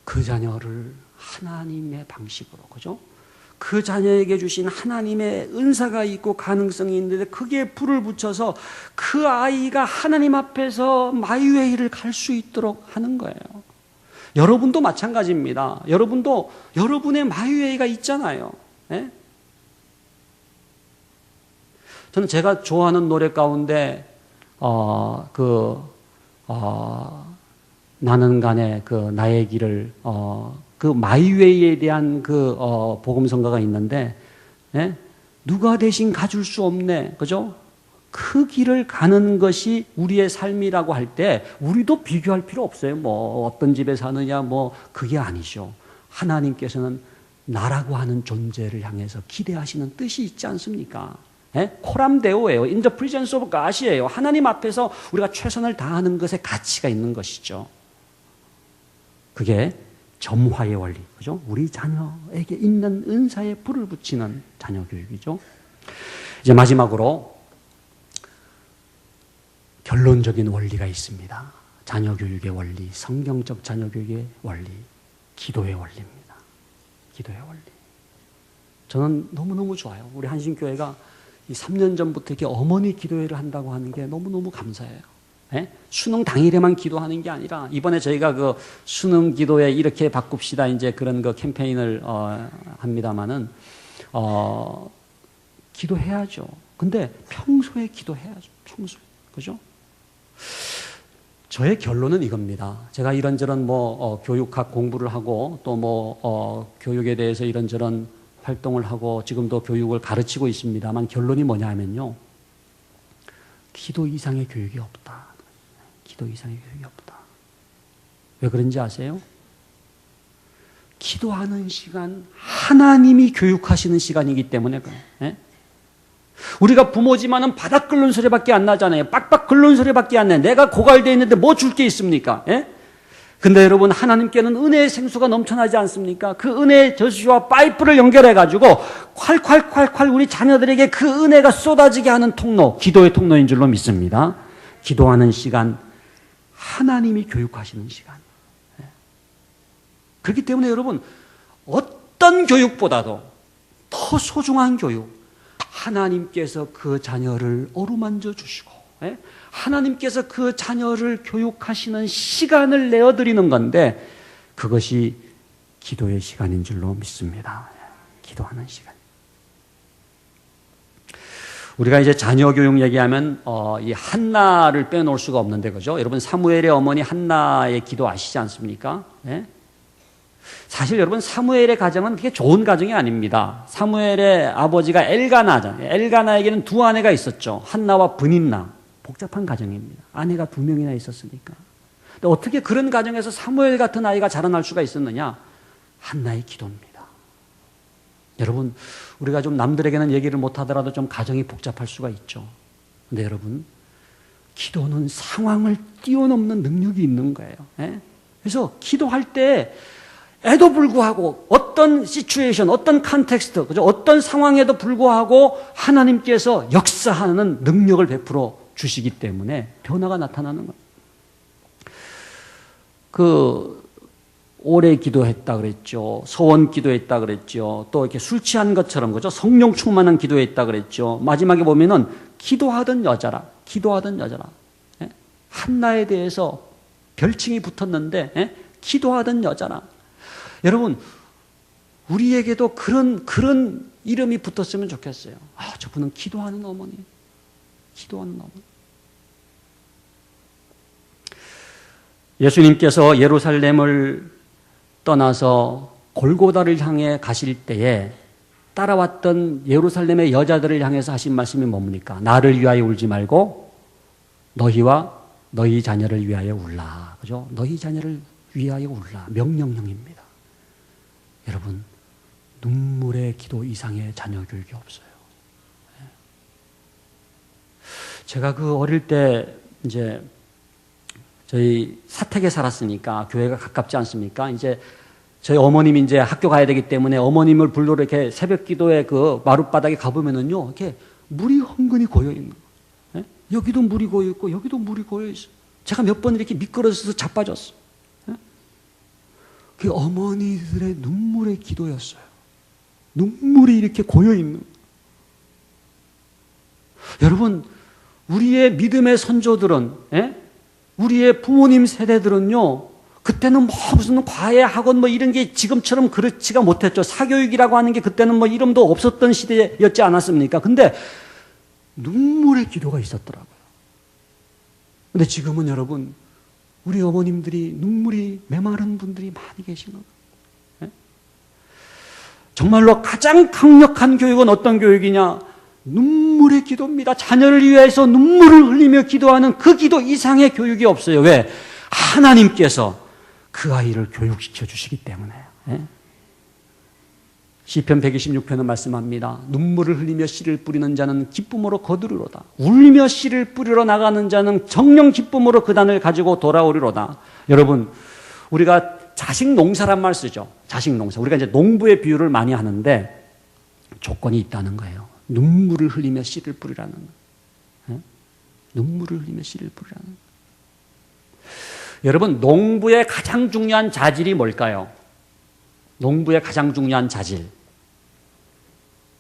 그 자녀를 하나님의 방식으로, 그죠? 그 자녀에게 주신 하나님의 은사가 있고 가능성이 있는데 거기에 불을 붙여서 그 아이가 하나님 앞에서 마이웨이를 갈 수 있도록 하는 거예요. 여러분도 마찬가지입니다. 여러분도 여러분의 마이웨이가 있잖아요. 저는 제가 좋아하는 노래 가운데 나는 간에 그 나의 길을 그 마이웨이에 대한 그 복음성가가 있는데 누가 대신 가줄 수 없네, 그죠? 그 길을 가는 것이 우리의 삶이라고 할 때 우리도 비교할 필요 없어요. 뭐 어떤 집에 사느냐 뭐 그게 아니죠. 하나님께서는 나라고 하는 존재를 향해서 기대하시는 뜻이 있지 않습니까? 코람데오예요. In the presence of God이에요. 하나님 앞에서 우리가 최선을 다하는 것에 가치가 있는 것이죠. 그게 점화의 원리, 그죠? 우리 자녀에게 있는 은사에 불을 붙이는 자녀 교육이죠. 이제 마지막으로 결론적인 원리가 있습니다. 자녀 교육의 원리, 성경적 자녀 교육의 원리, 기도의 원리입니다. 기도의 원리. 저는 너무너무 좋아요. 우리 한신교회가 이 3년 전부터 이렇게 어머니 기도회를 한다고 하는 게 너무너무 감사해요. 예? 수능 당일에만 기도하는 게 아니라 이번에 저희가 그 수능 기도회 이렇게 바꿉시다 이제 그런 그 캠페인을 합니다만은 기도해야죠. 근데 평소에 기도해야죠. 평소에. 그죠? 저의 결론은 이겁니다. 제가 이런저런 교육학 공부를 하고 또 교육에 대해서 이런저런 활동을 하고 지금도 교육을 가르치고 있습니다만 결론이 뭐냐 하면요. 기도 이상의 교육이 없다. 기도 이상의 교육이 없다. 왜 그런지 아세요? 기도하는 시간 하나님이 교육하시는 시간이기 때문에 그래요. 예? 우리가 부모지만은 바닥 끓는 소리밖에 안 나잖아요. 빡빡 끓는 소리밖에 안 나요. 내가 고갈되어 있는데 뭐 줄 게 있습니까? 예? 근데 여러분 하나님께는 은혜의 생수가 넘쳐나지 않습니까? 그 은혜의 저수지와 파이프를 연결해가지고 콸콸콸콸 우리 자녀들에게 그 은혜가 쏟아지게 하는 통로, 기도의 통로인 줄로 믿습니다. 기도하는 시간, 하나님이 교육하시는 시간. 그렇기 때문에 여러분 어떤 교육보다도 더 소중한 교육, 하나님께서 그 자녀를 어루만져 주시고 하나님께서 그 자녀를 교육하시는 시간을 내어드리는 건데 그것이 기도의 시간인 줄로 믿습니다. 기도하는 시간. 우리가 이제 자녀 교육 얘기하면 이 한나를 빼놓을 수가 없는데 그죠? 여러분 사무엘의 어머니 한나의 기도 아시지 않습니까? 네? 사실 여러분 사무엘의 가정은 그렇게 좋은 가정이 아닙니다. 사무엘의 아버지가 엘가나잖아요. 엘가나에게는 두 아내가 있었죠. 한나와 브닌나. 복잡한 가정입니다. 아내가 2명이나 있었으니까. 근데 어떻게 그런 가정에서 사무엘 같은 아이가 자라날 수가 있었느냐? 한나의 기도입니다. 여러분 우리가 좀 남들에게는 얘기를 못하더라도 좀 가정이 복잡할 수가 있죠. 근데 여러분 기도는 상황을 뛰어넘는 능력이 있는 거예요. 그래서 기도할 때 에도 불구하고 어떤 시츄에이션, 어떤 컨텍스트, 그죠? 어떤 상황에도 불구하고 하나님께서 역사하는 능력을 베풀어 주시기 때문에 변화가 나타나는 거예요. 오래 기도했다 그랬죠. 소원 기도했다 그랬죠. 또 이렇게 술 취한 것처럼 그죠? 성령 충만한 기도했다 그랬죠. 마지막에 보면은 기도하던 여자라. 한나에 대해서 별칭이 붙었는데 기도하던 여자라. 여러분 우리에게도 그런 이름이 붙었으면 좋겠어요. 저분은 기도하는 어머니. 예수님께서 예루살렘을 떠나서 골고다를 향해 가실 때에 따라왔던 예루살렘의 여자들을 향해서 하신 말씀이 뭡니까? 나를 위하여 울지 말고 너희와 너희 자녀를 위하여 울라. 그죠? 너희 자녀를 위하여 울라. 명령형입니다. 여러분, 눈물의 기도 이상의 자녀 교육이 없어요. 제가 어릴 때 이제 저희 사택에 살았으니까 교회가 가깝지 않습니까? 이제 저희 어머님이 이제 학교 가야 되기 때문에 어머님을 불러러 이렇게 새벽 기도에 그 마룻바닥에 가보면은요, 이렇게 물이 흥건히 고여 있는 거예요. 여기도 물이 고여 있고 여기도 물이 고여 있어. 제가 몇 번 이렇게 미끄러져서 자빠졌어. 그 어머니들의 눈물의 기도였어요. 눈물이 이렇게 고여 있는. 여러분, 우리의 믿음의 선조들은, 우리의 부모님 세대들은요, 그때는 무슨 과외 학원 이런 게 지금처럼 그렇지가 못했죠. 사교육이라고 하는 게 그때는 이름도 없었던 시대였지 않았습니까? 근데 눈물의 기도가 있었더라고요. 근데 지금은 여러분, 우리 어머님들이 눈물이 메마른 분들이 많이 계신 거예요. 정말로 가장 강력한 교육은 어떤 교육이냐? 눈물의 기도입니다. 자녀를 위해서 눈물을 흘리며 기도하는 그 기도 이상의 교육이 없어요. 왜? 하나님께서 그 아이를 교육시켜 주시기 때문에. 시편 126편은 말씀합니다. 눈물을 흘리며 씨를 뿌리는 자는 기쁨으로 거두리로다. 울며 씨를 뿌리러 나가는 자는 정령 기쁨으로 그 단을 가지고 돌아오리로다. 여러분, 우리가 자식 농사란 말 쓰죠. 자식 농사. 우리가 이제 농부의 비유를 많이 하는데 조건이 있다는 거예요. 눈물을 흘리며 씨를 뿌리라는 거예요. 눈물을 흘리며 씨를 뿌리라는 거예요. 여러분, 농부의 가장 중요한 자질이 뭘까요? 농부의 가장 중요한 자질.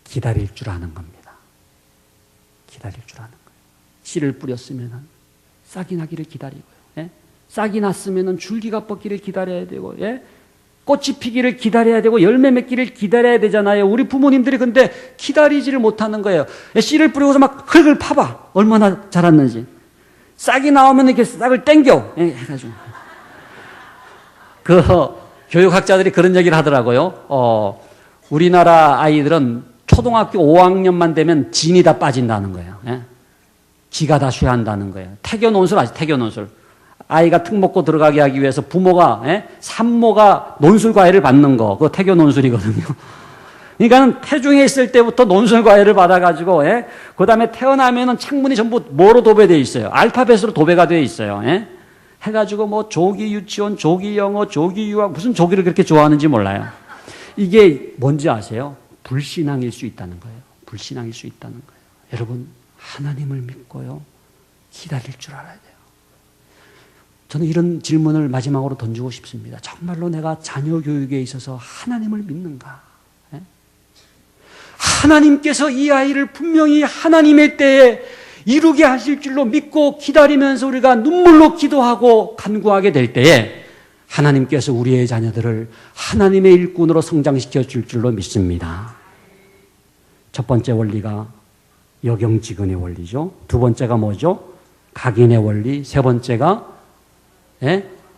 기다릴 줄 아는 겁니다. 기다릴 줄 아는 거예요. 씨를 뿌렸으면 싹이 나기를 기다리고요. 예? 싹이 났으면 줄기가 뻗기를 기다려야 되고, 예? 꽃이 피기를 기다려야 되고, 열매 맺기를 기다려야 되잖아요. 우리 부모님들이 근데 기다리지를 못하는 거예요. 예? 씨를 뿌리고서 막 흙을 파봐. 얼마나 자랐는지. 싹이 나오면 이렇게 싹을 땡겨. 예? 해가지고. 교육학자들이 그런 얘기를 하더라고요. 우리나라 아이들은 초등학교 5학년만 되면 진이 다 빠진다는 거예요. 예? 기가 다 쇠한다는 거예요. 태교 논술 아시죠? 태교 논술. 아이가 특 먹고 들어가게 하기 위해서 부모가, 산모가 논술 과외를 받는 거, 그거 태교 논술이거든요. 그러니까 태중에 있을 때부터 논술 과외를 받아가지고, 그 다음에 태어나면은 창문이 전부 뭐로 도배되어 있어요? 알파벳으로 도배가 되어 있어요. 해가지고 뭐 조기 유치원, 조기 영어, 조기 유학, 무슨 조기를 그렇게 좋아하는지 몰라요. 이게 뭔지 아세요? 불신앙일 수 있다는 거예요. 불신앙일 수 있다는 거예요. 여러분, 하나님을 믿고요. 기다릴 줄 알아야 돼요. 저는 이런 질문을 마지막으로 던지고 싶습니다. 정말로 내가 자녀 교육에 있어서 하나님을 믿는가? 하나님께서 이 아이를 분명히 하나님의 때에 이루게 하실 줄로 믿고 기다리면서 우리가 눈물로 기도하고 간구하게 될 때에 하나님께서 우리의 자녀들을 하나님의 일꾼으로 성장시켜 줄 줄로 믿습니다. 첫 번째 원리가 여경지근의 원리죠. 두 번째가 뭐죠? 각인의 원리. 세 번째가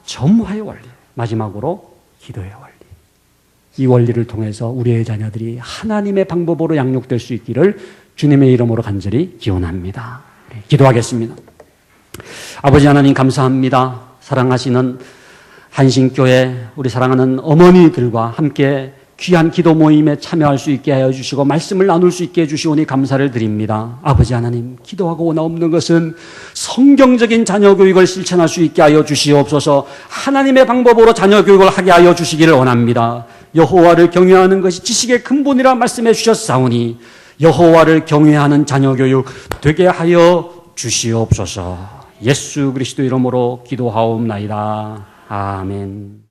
점화의 원리. 마지막으로 기도의 원리. 이 원리를 통해서 우리의 자녀들이 하나님의 방법으로 양육될 수 있기를 주님의 이름으로 간절히 기원합니다. 기도하겠습니다. 아버지 하나님 감사합니다. 사랑하시는 한신교회 우리 사랑하는 어머니들과 함께 귀한 기도 모임에 참여할 수 있게 하여 주시고 말씀을 나눌 수 있게 해주시오니 감사를 드립니다. 아버지 하나님, 기도하고 원하옵는 것은 성경적인 자녀 교육을 실천할 수 있게 하여 주시옵소서. 하나님의 방법으로 자녀 교육을 하게 하여 주시기를 원합니다. 여호와를 경외하는 것이 지식의 근본이라 말씀해 주셨사오니 여호와를 경외하는 자녀 교육 되게 하여 주시옵소서. 예수 그리스도 이름으로 기도하옵나이다. 아멘.